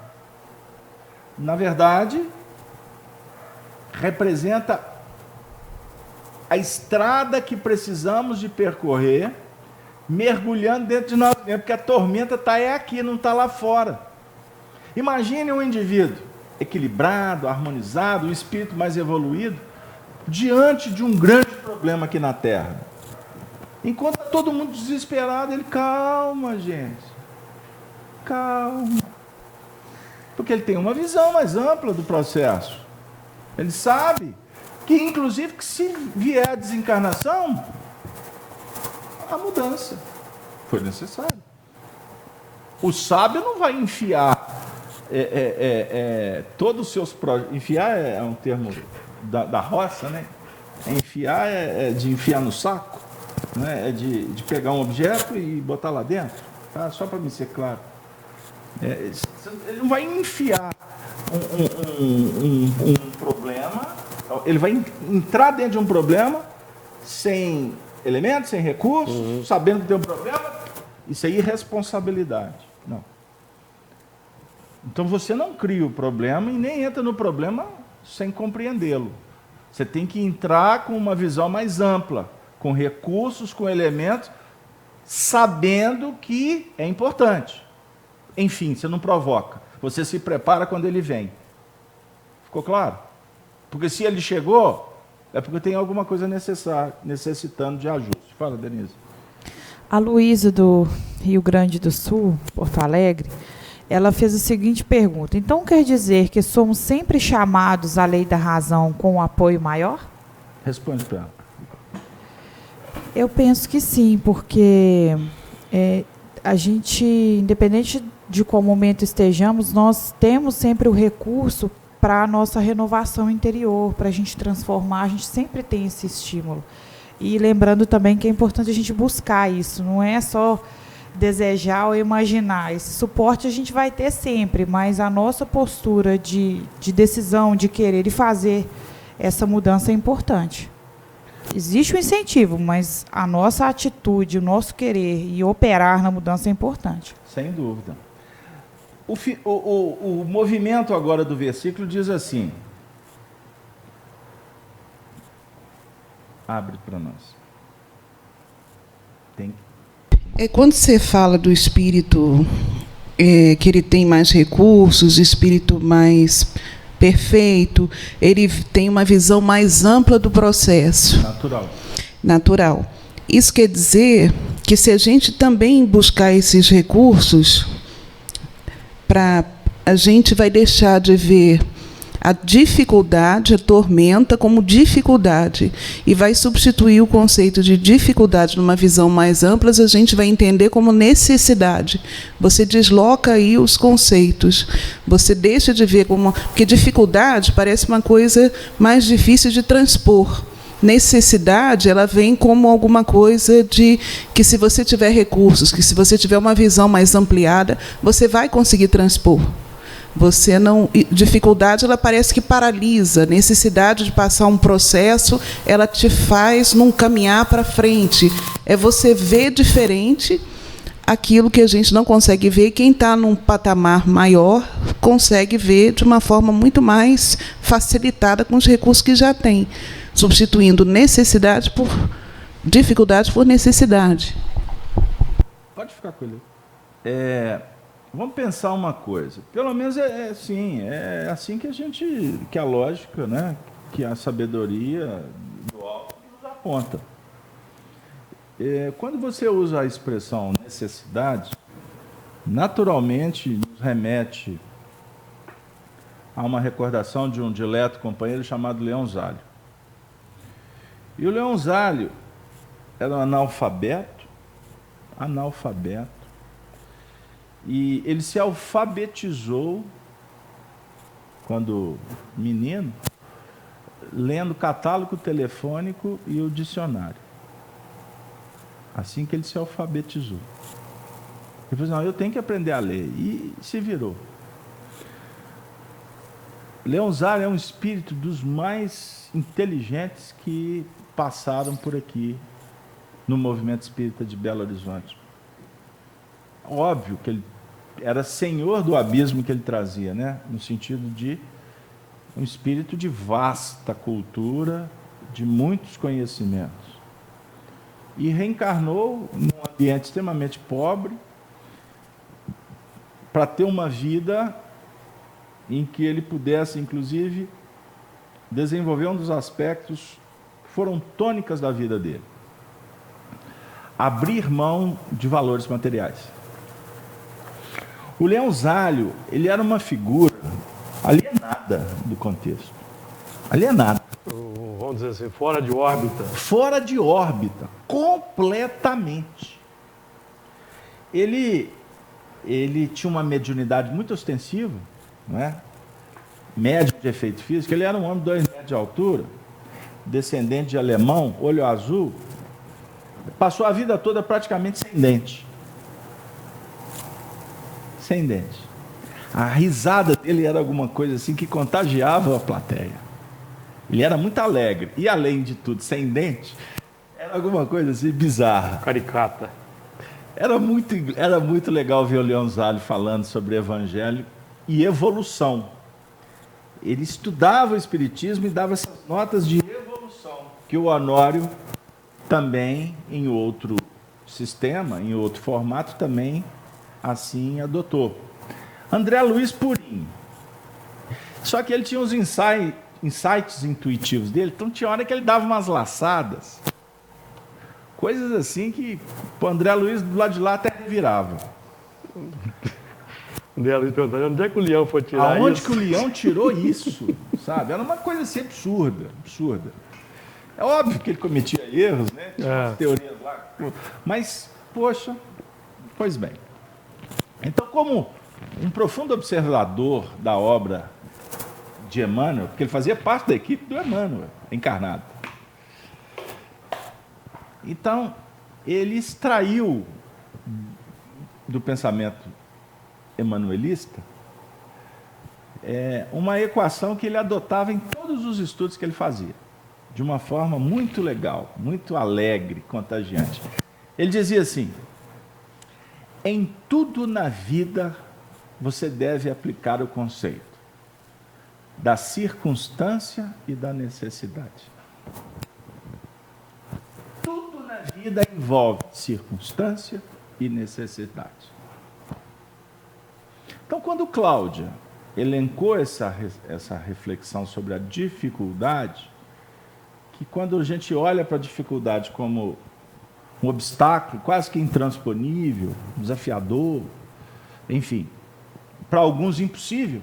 na verdade, representa a estrada que precisamos de percorrer, mergulhando dentro de nós mesmos, porque a tormenta está aqui, não está lá fora. Imagine um indivíduo equilibrado, harmonizado, um espírito mais evoluído, diante de um grande problema aqui na Terra. Enquanto está todo mundo desesperado, ele, calma, gente, calma. Porque ele tem uma visão mais ampla do processo. Ele sabe que, inclusive, que se vier a desencarnação, a mudança foi necessária. O sábio não vai enfiar todos os seus projetos. Enfiar é um termo da roça, né? Enfiar é de enfiar no saco, né? É de pegar um objeto e botar lá dentro, tá? Só para me ser claro. Ele não vai enfiar um problema. Ele vai entrar dentro de um problema sem elementos, sem recursos, sabendo que tem um problema. Isso é irresponsabilidade. Não. Então você não cria o problema e nem entra no problema sem compreendê-lo. Você tem que entrar com uma visão mais ampla, com recursos, com elementos, sabendo que é importante. Enfim, você não provoca. Você se prepara quando ele vem. Ficou claro? Porque se ele chegou, é porque tem alguma coisa necessitando de ajuste. Fala, Denise.
A Luísa, do Rio Grande do Sul, Porto Alegre, ela fez a seguinte pergunta. Então, quer dizer que somos sempre chamados à lei da razão com um apoio maior?
Responde para ela.
Eu penso que sim, porque a gente, independente de qual momento estejamos, nós temos sempre o recurso para a nossa renovação interior, para a gente transformar, a gente sempre tem esse estímulo. E lembrando também que é importante a gente buscar isso, não é só desejar ou imaginar. Esse suporte a gente vai ter sempre, mas a nossa postura de decisão, de querer e fazer essa mudança é importante. Existe o incentivo, mas a nossa atitude, o nosso querer e operar na mudança é importante.
Sem dúvida. O movimento agora do versículo diz assim, abre para nós.
Quando você fala do espírito que ele tem mais recursos, espírito mais perfeito, ele tem uma visão mais ampla do processo. Natural. Isso quer dizer que se a gente também buscar esses recursos, a gente vai deixar de ver a dificuldade, a tormenta, como dificuldade, e vai substituir o conceito de dificuldade numa visão mais ampla, a gente vai entender como necessidade. Você desloca aí os conceitos, você deixa de ver como... Porque dificuldade parece uma coisa mais difícil de transpor. Necessidade, ela vem como alguma coisa de que, se você tiver recursos, que se você tiver uma visão mais ampliada, você vai conseguir transpor. Você não, dificuldade, ela parece que paralisa. Necessidade de passar um processo, ela te faz não caminhar para frente. É você ver diferente aquilo que a gente não consegue ver. Quem está num patamar maior consegue ver de uma forma muito mais facilitada com os recursos que já tem, substituindo necessidade por dificuldade por necessidade.
Pode ficar com ele. Vamos pensar uma coisa. Pelo menos é assim que a lógica, né, que a sabedoria do alto nos aponta. Quando você usa a expressão necessidade, naturalmente nos remete a uma recordação de um dileto companheiro chamado Leão Zálio. E o Leão Zálio era um analfabeto, e ele se alfabetizou, quando menino, lendo catálogo telefônico e o dicionário. Assim que ele se alfabetizou. Ele falou, não, eu tenho que aprender a ler. E se virou. Leão Zálio é um espírito dos mais inteligentes que passaram por aqui no movimento espírita de Belo Horizonte. Óbvio que ele era senhor do abismo que ele trazia, né? No sentido de um espírito de vasta cultura, de muitos conhecimentos. E reencarnou num ambiente extremamente pobre para ter uma vida em que ele pudesse, inclusive, desenvolver um dos aspectos que foram tônicas da vida dele. Abrir mão de valores materiais. O Leão Zálio, ele era uma figura alienada do contexto. Alienada.
Vamos dizer assim, fora de órbita.
Fora de órbita, completamente. Ele tinha uma mediunidade muito ostensiva, não é? Médico de efeito físico. Ele era um homem de 2 metros de altura, descendente de alemão, olho azul. Passou a vida toda praticamente sem dente. Sem dente. A risada dele era alguma coisa assim que contagiava a plateia. Ele era muito alegre. E, além de tudo, sem dente, era alguma coisa assim bizarra.
Caricata.
Era muito legal ver o Leão Zálio falando sobre evangelho e evolução. Ele estudava o espiritismo e dava essas notas de evolução, que o Honório também, em outro sistema, em outro formato, também assim adotou. André Luiz Purim. Só que ele tinha uns insights intuitivos dele, então tinha hora que ele dava umas laçadas, coisas assim que o André Luiz do lado de lá até virava.
André Luiz perguntando, onde é que o leão foi tirar isso?
Aonde que o leão tirou isso? Sabe? Era uma coisa assim absurda. É óbvio que ele cometia erros, né? Tinha umas teorias lá. Mas, poxa, pois bem. Então, como um profundo observador da obra de Emmanuel, porque ele fazia parte da equipe do Emmanuel, encarnado. Então, ele extraiu do pensamento emanuelista, uma equação que ele adotava em todos os estudos que ele fazia, de uma forma muito legal, muito alegre, contagiante. Ele dizia assim: em tudo na vida você deve aplicar o conceito da circunstância e da necessidade. Tudo na vida envolve circunstância e necessidade. Então, quando Cláudia elencou essa reflexão sobre a dificuldade, que quando a gente olha para a dificuldade como um obstáculo quase que intransponível, desafiador, enfim, para alguns impossível,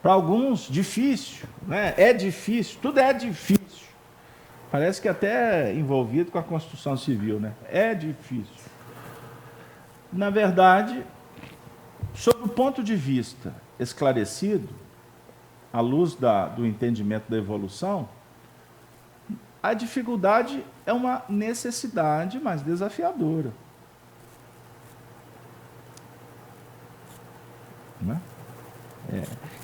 para alguns difícil, né? É difícil, tudo é difícil. Parece que até envolvido com a construção civil, né? É difícil. Na verdade, sob o ponto de vista esclarecido, à luz do entendimento da evolução, a dificuldade é uma necessidade mais desafiadora. Né?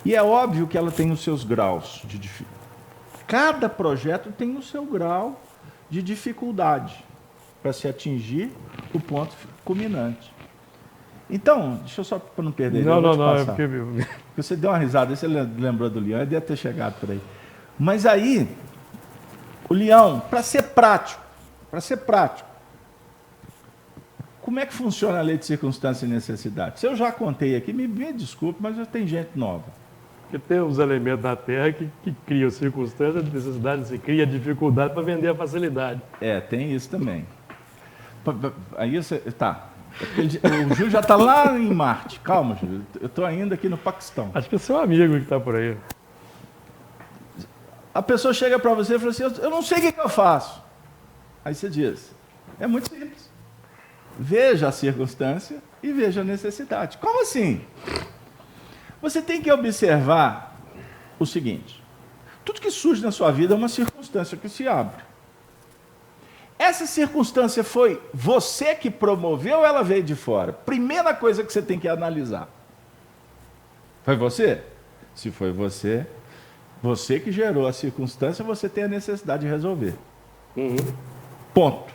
E é óbvio que ela tem os seus graus de dificuldade. Cada projeto tem o seu grau de dificuldade para se atingir o ponto culminante. Então, deixa eu só para não perder.
Não, é
porque você deu uma risada, você lembrou do leão, ele deve ter chegado por aí. Mas aí, o leão, para ser prático, como é que funciona a lei de circunstância e necessidade? Se eu já contei aqui, me desculpe, mas já tem gente nova.
Porque tem os elementos da Terra que criam circunstâncias, necessidade, se cria dificuldade para vender a facilidade.
Tem isso também. Aí você. Tá. O Júlio já está lá em Marte. Calma, Júlio. Eu estou ainda aqui no Paquistão.
Acho que é seu amigo que está por aí.
A pessoa chega para você e fala assim: eu não sei o que eu faço. Aí você diz: é muito simples. Veja a circunstância e veja a necessidade. Como assim? Você tem que observar o seguinte: tudo que surge na sua vida é uma circunstância que se abre. Essa circunstância foi você que promoveu ou ela veio de fora? Primeira coisa que você tem que analisar. Foi você? Se foi você, você que gerou a circunstância, você tem a necessidade de resolver. Ponto.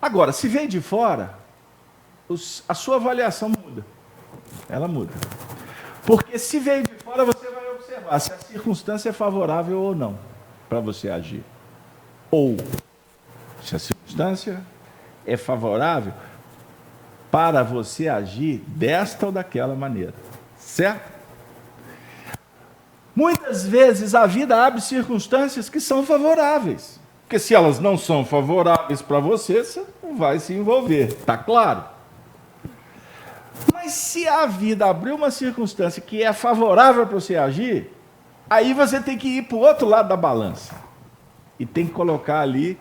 Agora, se veio de fora, a sua avaliação muda. Ela muda. Porque se veio de fora, você vai observar se a circunstância é favorável ou não para você agir. Ou se a circunstância é favorável para você agir desta ou daquela maneira. Certo? Muitas vezes a vida abre circunstâncias que são favoráveis. Porque se elas não são favoráveis para você, você não vai se envolver. Está claro? Mas se a vida abriu uma circunstância que é favorável para você agir, aí você tem que ir para o outro lado da balança. E tem que colocar ali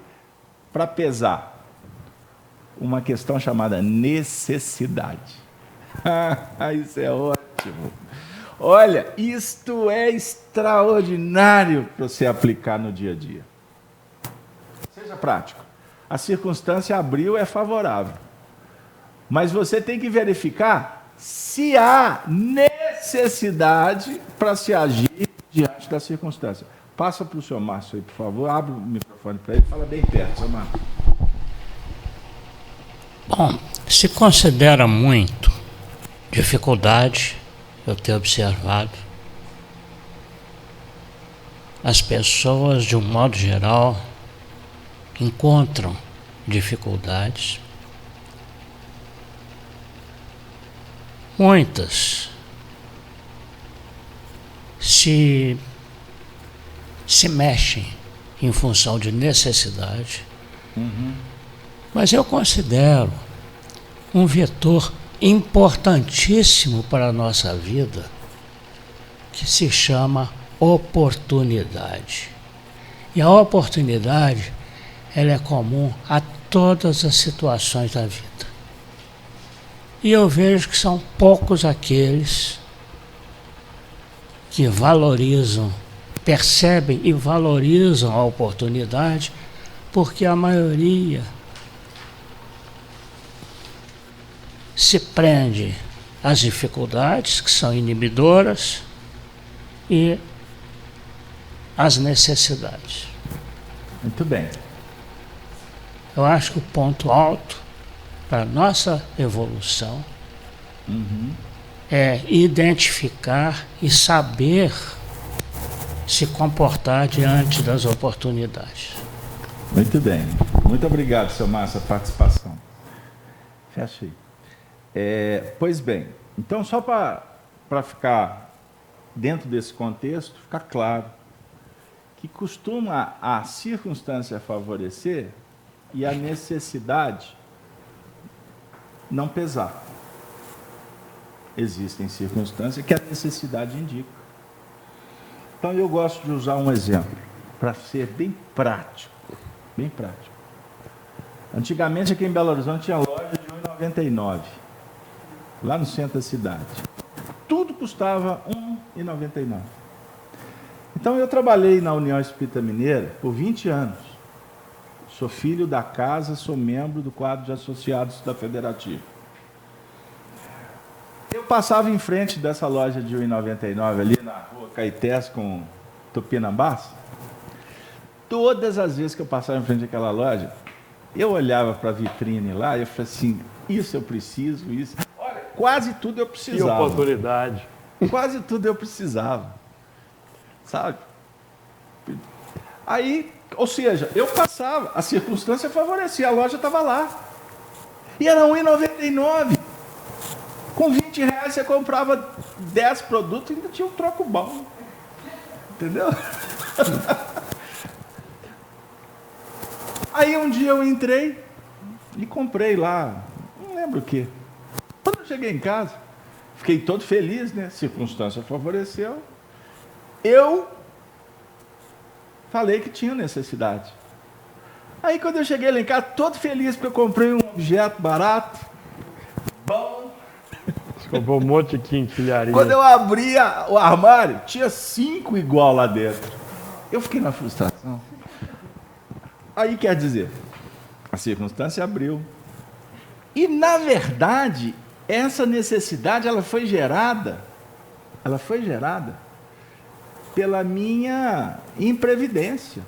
para pesar uma questão chamada necessidade. Isso é ótimo. Olha, isto é extraordinário para você aplicar no dia a dia. Seja prático. A circunstância abriu, é favorável. Mas você tem que verificar se há necessidade para se agir diante da circunstância. Passa para o senhor Márcio aí, por favor. Abre o microfone para ele. Fala bem perto, senhor Márcio.
Bom, se considera muito dificuldade, eu tenho observado, as pessoas, de um modo geral, encontram dificuldades. Muitas se mexem em função de necessidade, mas eu considero um vetor importantíssimo para a nossa vida, que se chama oportunidade. E a oportunidade, ela é comum a todas as situações da vida. E eu vejo que são poucos aqueles que valorizam, percebem e valorizam a oportunidade, porque a maioria se prende às dificuldades, que são inibidoras, e às necessidades.
Muito bem.
Eu acho que o ponto alto para a nossa evolução é identificar e saber se comportar diante das oportunidades.
Muito bem. Muito obrigado, seu Márcio, a participação. Fecha aí. Pois bem, então só para ficar dentro desse contexto, ficar claro que costuma a circunstância favorecer e a necessidade não pesar. Existem circunstâncias que a necessidade indica. Então eu gosto de usar um exemplo para ser bem prático. Bem prático. Antigamente aqui em Belo Horizonte tinha loja de R$ 1,99, lá no centro da cidade. Tudo custava R$ 1,99. Então eu trabalhei na União Espírita Mineira por 20 anos. Sou filho da casa, sou membro do quadro de associados da Federativa. Eu passava em frente dessa loja de R$ 1,99 ali na rua Caetés com Tupinambás. Todas as vezes que eu passava em frente daquela loja, eu olhava para a vitrine lá e eu falei assim, isso eu preciso, isso. Olha, quase tudo eu precisava.
Que oportunidade.
Quase tudo eu precisava. Sabe? Aí, ou seja, eu passava, a circunstância favorecia, a loja estava lá. E era R$ 1,99. Com R$ 20 você comprava 10 produtos e ainda tinha um troco bom. Entendeu? Aí um dia eu entrei e comprei lá, não lembro o quê. Quando eu cheguei em casa, fiquei todo feliz, né? A circunstância favoreceu. Eu falei que tinha necessidade. Aí quando eu cheguei lá em casa, todo feliz porque eu comprei um objeto barato, bom.
Você comprou um monte de quinquilharia.
Quando eu abri o armário, tinha 5 igual lá dentro. Eu fiquei na frustração. Aí quer dizer, a circunstância abriu. E na verdade, essa necessidade ela foi gerada pela minha imprevidência.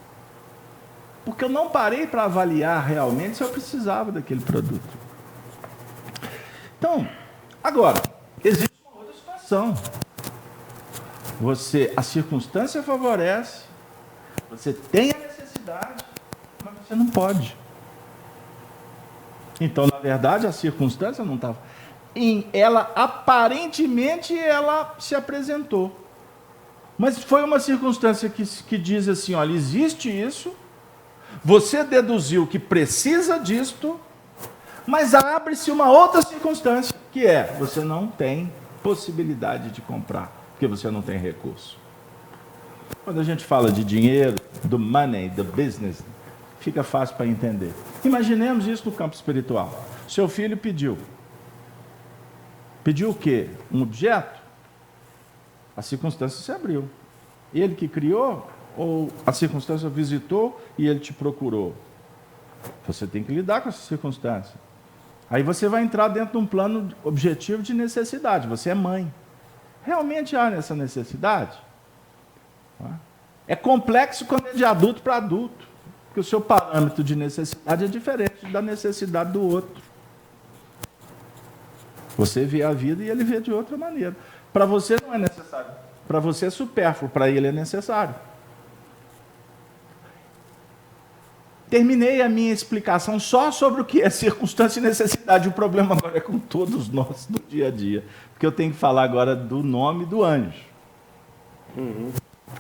Porque eu não parei para avaliar realmente se eu precisava daquele produto. Então, agora, existe uma outra situação. A circunstância favorece, você tem a necessidade, mas você não pode. Então, na verdade, a circunstância não estava. Aparentemente, ela se apresentou. Mas foi uma circunstância que diz assim, olha, existe isso, você deduziu que precisa disto, mas abre-se uma outra circunstância, que é, você não tem possibilidade de comprar, porque você não tem recurso. Quando a gente fala de dinheiro, do money, do business, fica fácil para entender. Imaginemos isso no campo espiritual. Seu filho pediu. Pediu o quê? Um objeto? A circunstância se abriu. Ele que criou, ou a circunstância visitou e ele te procurou? Você tem que lidar com essa circunstância. Aí você vai entrar dentro de um plano objetivo de necessidade. Você é mãe. Realmente há essa necessidade? É complexo quando é de adulto para adulto. Porque o seu parâmetro de necessidade é diferente da necessidade do outro. Você vê a vida e ele vê de outra maneira. Para você não é necessário. Para você é supérfluo, para ele é necessário. Terminei a minha explicação só sobre o que é circunstância e necessidade. O problema agora é com todos nós do dia a dia. Porque eu tenho que falar agora do nome do anjo.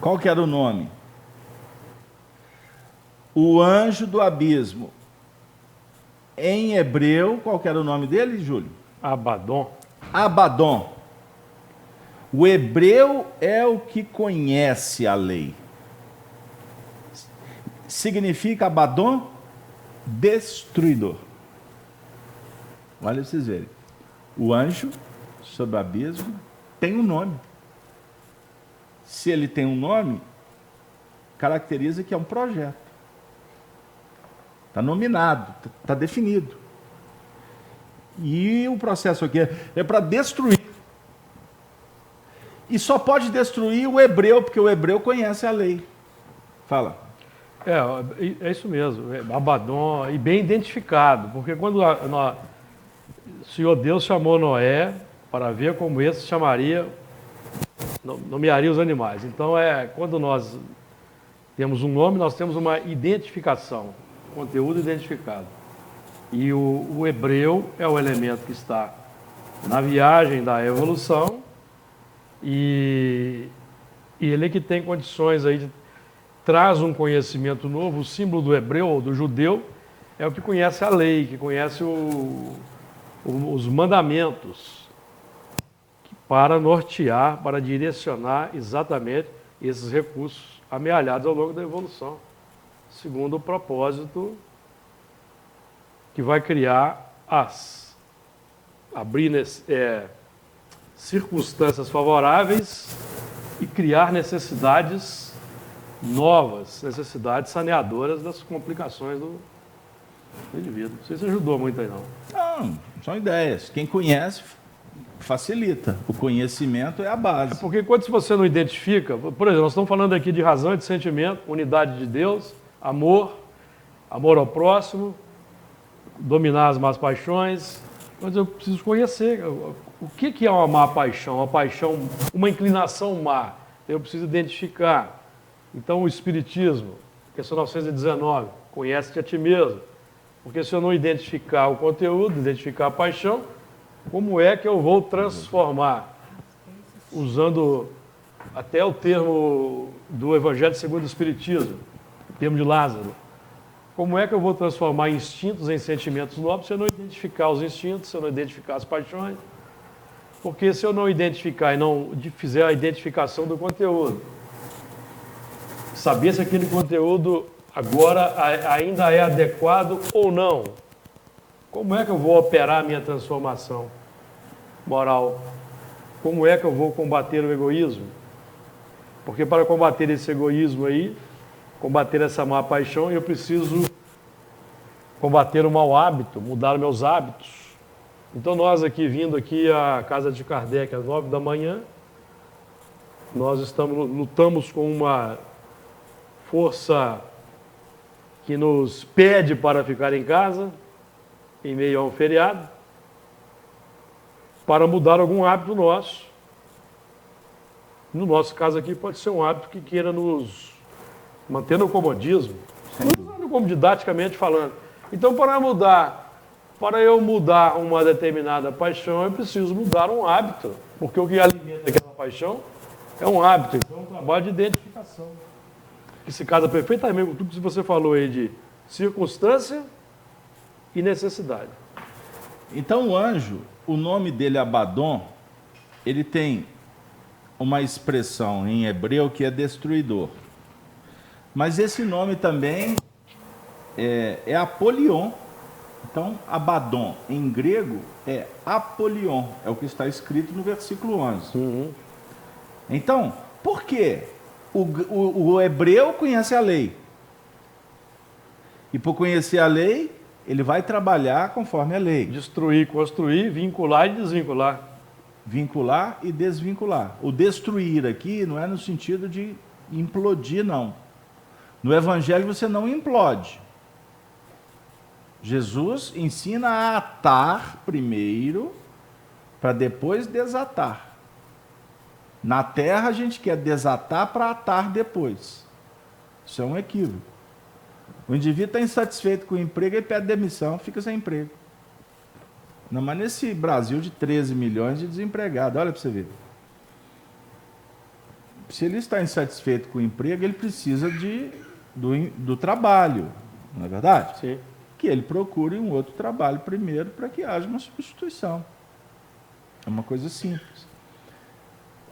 Qual que era o nome? O anjo do abismo. Em hebreu, qual que era o nome dele, Júlio?
Abaddon.
Abaddon. O hebreu é o que conhece a lei. Significa Abaddon? Destruidor. Olha para vocês verem. O anjo sobre o abismo tem um nome. Se ele tem um nome, caracteriza que é um projeto. Está nominado, está definido. E o processo aqui é para destruir. E só pode destruir o hebreu, porque o hebreu conhece a lei. Fala.
É isso mesmo, Abaddon, e bem identificado, porque quando o Senhor Deus chamou Noé para ver como esse nomearia os animais. Então, quando nós temos um nome, nós temos uma identificação, conteúdo identificado. E o hebreu é o elemento que está na viagem da evolução e ele é que tem condições aí traz um conhecimento novo. O símbolo do hebreu ou do judeu é o que conhece a lei, que conhece os mandamentos, para nortear, para direcionar exatamente esses recursos amealhados ao longo da evolução, segundo o propósito que vai criar abrir circunstâncias favoráveis e criar necessidades novas, necessidades saneadoras das complicações do indivíduo. Não sei se ajudou muito aí, não.
Não, são ideias. Quem conhece, facilita. O conhecimento é a base.
Porque quando você não identifica, por exemplo, nós estamos falando aqui de razão e de sentimento, unidade de Deus, amor ao próximo, dominar as más paixões, mas eu preciso conhecer o que é uma má paixão, uma inclinação má. Eu preciso identificar. Então, o Espiritismo, questão 919, conhece-te a ti mesmo. Porque se eu não identificar o conteúdo, identificar a paixão, como é que eu vou transformar? Usando até o termo do Evangelho segundo o Espiritismo, o termo de Lázaro. Como é que eu vou transformar instintos em sentimentos novos se eu não identificar os instintos, se eu não identificar as paixões? Porque se eu não identificar e não fizer a identificação do conteúdo, saber se aquele conteúdo agora ainda é adequado ou não. Como é que eu vou operar a minha transformação moral? Como é que eu vou combater o egoísmo? Porque para combater esse egoísmo aí, combater essa má paixão, eu preciso combater o mau hábito, mudar meus hábitos. Então nós aqui, vindo aqui à casa de Kardec às 9 da manhã, nós lutamos com uma força que nos pede para ficar em casa, em meio a um feriado, para mudar algum hábito nosso. No nosso caso aqui, pode ser um hábito que queira nos manter no comodismo, como didaticamente falando. Então, para eu mudar uma determinada paixão, eu preciso mudar um hábito, porque o que alimenta aquela paixão é um hábito, então é um trabalho de identificação, que se casa perfeitamente com tudo que você falou aí de circunstância e necessidade.
Então o anjo, o nome dele Abaddon, ele tem uma expressão em hebreu que é destruidor. Mas esse nome também é Apolion. Então, Abaddon em grego é Apolion, é o que está escrito no versículo 11.
Uhum.
Então, por quê? O hebreu conhece a lei. E por conhecer a lei, ele vai trabalhar conforme a lei.
Destruir, construir, vincular e desvincular.
Vincular e desvincular. O destruir aqui não é no sentido de implodir, não. No Evangelho você não implode. Jesus ensina a atar primeiro, para depois desatar. Na terra a gente quer desatar para atar depois. Isso é um equívoco. O indivíduo está insatisfeito com o emprego e pede demissão, fica sem emprego. Não, mas nesse Brasil de 13 milhões de desempregados, olha para você ver. Se ele está insatisfeito com o emprego, ele precisa do trabalho, não é verdade?
Sim.
Que ele procure um outro trabalho primeiro para que haja uma substituição. É uma coisa simples.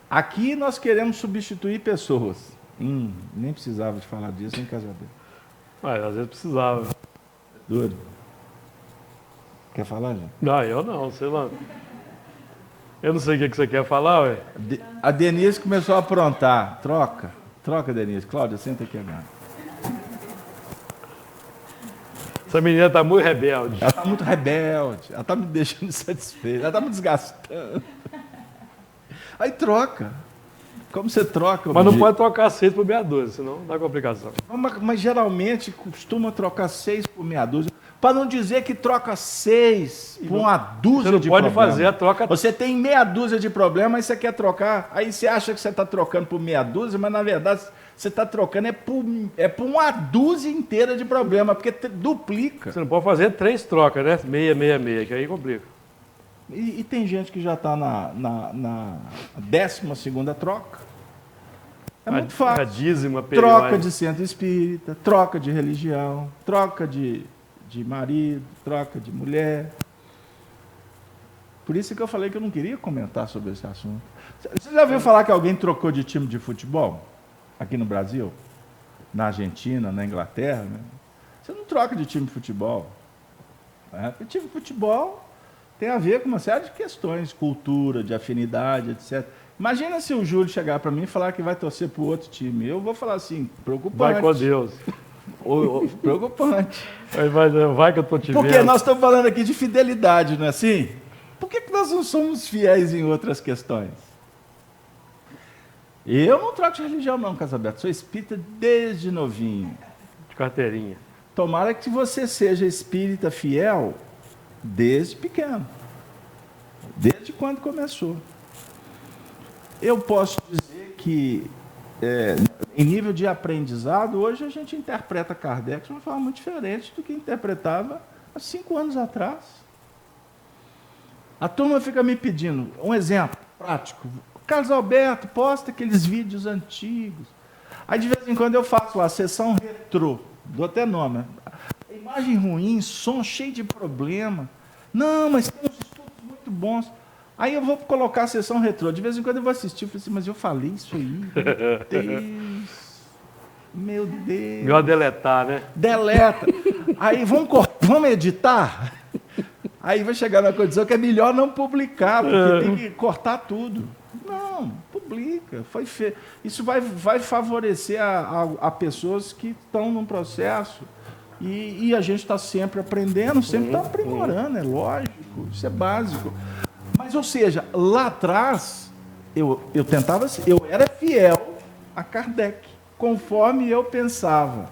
Aqui nós queremos substituir pessoas. Nem precisava de falar disso em casamento.
Mas às vezes precisava.
Duro. Quer falar, gente?
Não, eu não, sei lá. Eu não sei o que você quer falar, ué.
A Denise começou a aprontar. Troca, Denise. Cláudia, senta aqui agora.
Essa menina está muito rebelde.
Ela está muito rebelde, ela está me deixando insatisfeita, ela está me desgastando. Aí troca. Como você troca?
Mas não pode trocar 6 por meia dúzia, senão dá complicação.
Mas geralmente costuma trocar 6 por meia dúzia. Para não dizer que troca 6 por uma dúzia de problemas.
Você não pode fazer a troca.
Você tem meia dúzia de problemas, aí você quer trocar. Aí você acha que você está trocando por meia dúzia, mas na verdade você está trocando por uma dúzia inteira de problemas, porque duplica.
Você não pode fazer 3 trocas, né? Meia, meia, meia, que aí complica.
E tem gente que já está na 12ª troca. É muito fácil.
A dízima
troca de centro espírita, troca de religião, troca de marido, troca de mulher. Por isso que eu falei que eu não queria comentar sobre esse assunto. Você já ouviu falar que alguém trocou de time de futebol? Aqui no Brasil? Na Argentina, na Inglaterra? Né? Você não troca de time de futebol. Né? O time de futebol tem a ver com uma série de questões, cultura, de afinidade, etc. Imagina se o Júlio chegar para mim e falar que vai torcer para o outro time. Eu vou falar assim, preocupante.
Vai com Deus.
Preocupante.
Vai que eu estou te vendo.
Porque nós estamos falando aqui de fidelidade, não é assim? Por que nós não somos fiéis em outras questões? Eu não troco de religião não, Casaberto. Sou espírita desde novinho.
De carteirinha.
Tomara que você seja espírita fiel desde pequeno. Desde quando começou. Eu posso dizer que, em nível de aprendizado, hoje a gente interpreta Kardec de uma forma muito diferente do que interpretava há 5 anos atrás. A turma fica me pedindo um exemplo prático. Carlos Alberto, posta aqueles vídeos antigos. Aí, de vez em quando, eu faço lá, sessão retrô, dou até nome. Imagem ruim, som cheio de problema. Não, mas tem uns estudos muito bons. Aí eu vou colocar a sessão retrô. De vez em quando eu vou assistir. Eu falei assim, mas eu falei isso aí? Meu Deus. Meu Deus.
Melhor deletar, né?
Deleta. Aí vamos editar? Aí vai chegar na condição que é melhor não publicar, porque tem que cortar tudo. Não, publica. Foi feio. Isso vai favorecer a pessoas que estão num processo. E a gente está sempre aprendendo, sempre está aprimorando, é lógico. Isso é básico. Mas, ou seja, lá atrás, eu era fiel a Kardec, conforme eu pensava.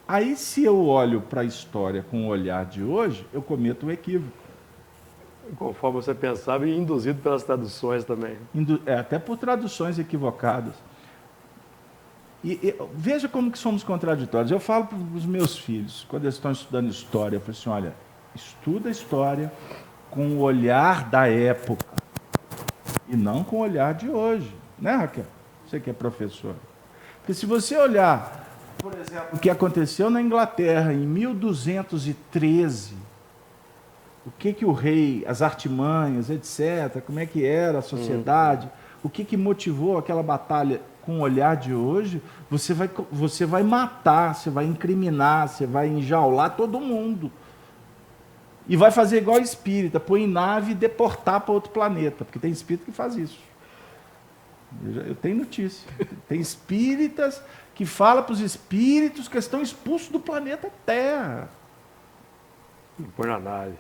Aí, se eu olho para a história com o olhar de hoje, eu cometo um equívoco.
Conforme você pensava e induzido pelas traduções também.
Até por traduções equivocadas. E veja como que somos contraditórios. Eu falo para os meus filhos, quando eles estão estudando história, eu falo assim, olha, estuda a história com o olhar da época e não com o olhar de hoje. Né, Raquel? Você que é professora. Porque se você olhar, por exemplo, o que aconteceu na Inglaterra em 1213, o que o rei, as artimanhas, etc., como é que era a sociedade, o que motivou aquela batalha com o olhar de hoje, você vai matar, você vai incriminar, você vai enjaular todo mundo. E vai fazer igual espírita, pôr em nave e deportar para outro planeta, porque tem espírita que faz isso. Eu tenho notícia. Tem espíritas que falam para os espíritos que estão expulsos do planeta Terra.
Põe na nave.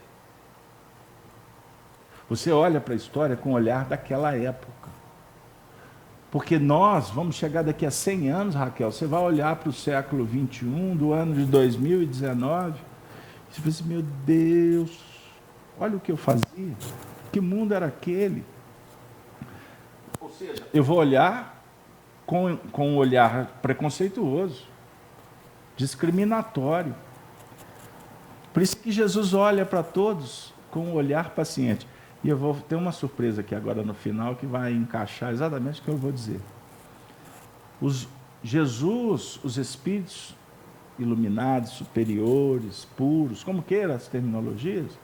Você olha para a história com o olhar daquela época. Porque nós vamos chegar daqui a 100 anos, Raquel, você vai olhar para o século XXI, do ano de 2019, e você fala assim, meu Deus, olha o que eu fazia, que mundo era aquele? Ou seja, eu vou olhar com um olhar preconceituoso, discriminatório. Por isso que Jesus olha para todos com um olhar paciente. E eu vou ter uma surpresa aqui agora no final que vai encaixar exatamente o que eu vou dizer. Jesus, os espíritos iluminados, superiores, puros, como queira as terminologias,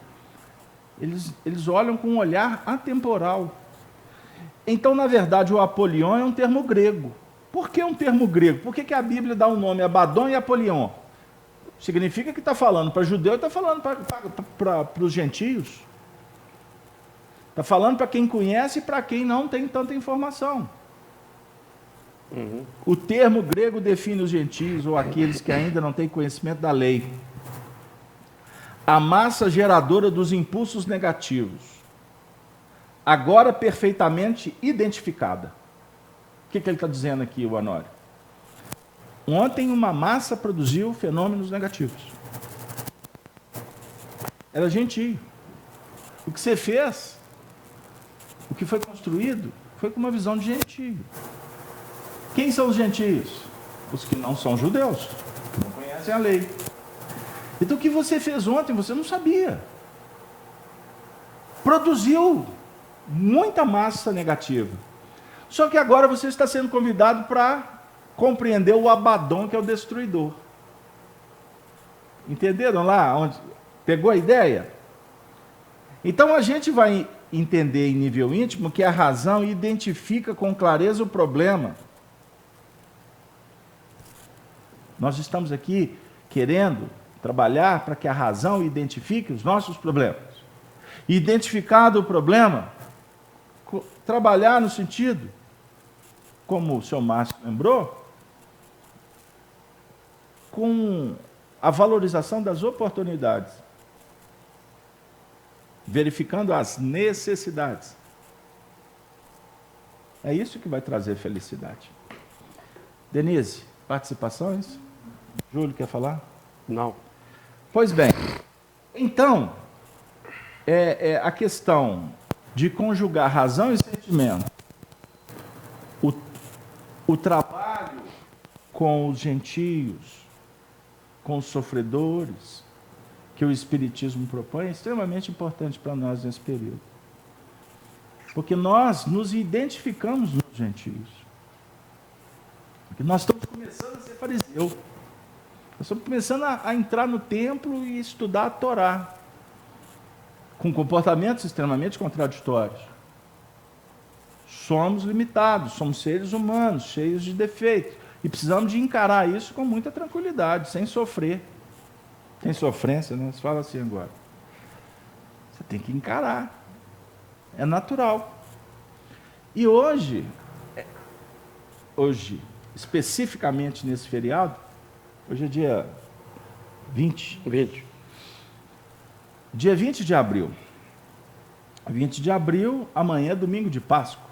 eles olham com um olhar atemporal. Então, na verdade, o Apolion é um termo grego. Por que um termo grego? Por que a Bíblia dá um nome Abaddon e Apolion? Significa que está falando para judeu e está falando para os gentios. Está falando para quem conhece e para quem não tem tanta informação. O termo grego define os gentios ou aqueles que ainda não têm conhecimento da lei. A massa geradora dos impulsos negativos, agora perfeitamente identificada. O que ele está dizendo aqui, o Honório? Ontem uma massa produziu fenômenos negativos. Era gentio. O que você fez, o que foi construído, foi com uma visão de gentio. Quem são os gentios? Os que não são judeus, que não conhecem a lei. Então o que você fez ontem, você não sabia. Produziu muita massa negativa. Só que agora você está sendo convidado para compreender o Abaddon, que é o destruidor. Entenderam lá? Onde pegou a ideia? Então a gente vai entender em nível íntimo que a razão identifica com clareza o problema. Nós estamos aqui querendo trabalhar para que a razão identifique os nossos problemas. Identificado o problema, trabalhar no sentido, como o senhor Márcio lembrou, com a valorização das oportunidades, verificando as necessidades. É isso que vai trazer felicidade. Denise, participações? Júlio, quer falar?
Não.
Pois bem, então, a questão de conjugar razão e sentimento, o trabalho com os gentios, com os sofredores, que o Espiritismo propõe, é extremamente importante para nós nesse período. Porque nós nos identificamos nos gentios. Porque nós estamos começando a ser fariseu. Nós estamos começando a entrar no templo e estudar a Torá, com comportamentos extremamente contraditórios. Somos limitados, somos seres humanos, cheios de defeitos, e precisamos de encarar isso com muita tranquilidade, sem sofrer. Tem sofrência, né? Você fala assim agora. Você tem que encarar. É natural. E hoje, especificamente nesse feriado, hoje é dia 20. Dia 20 de abril. 20 de abril, amanhã é domingo de Páscoa.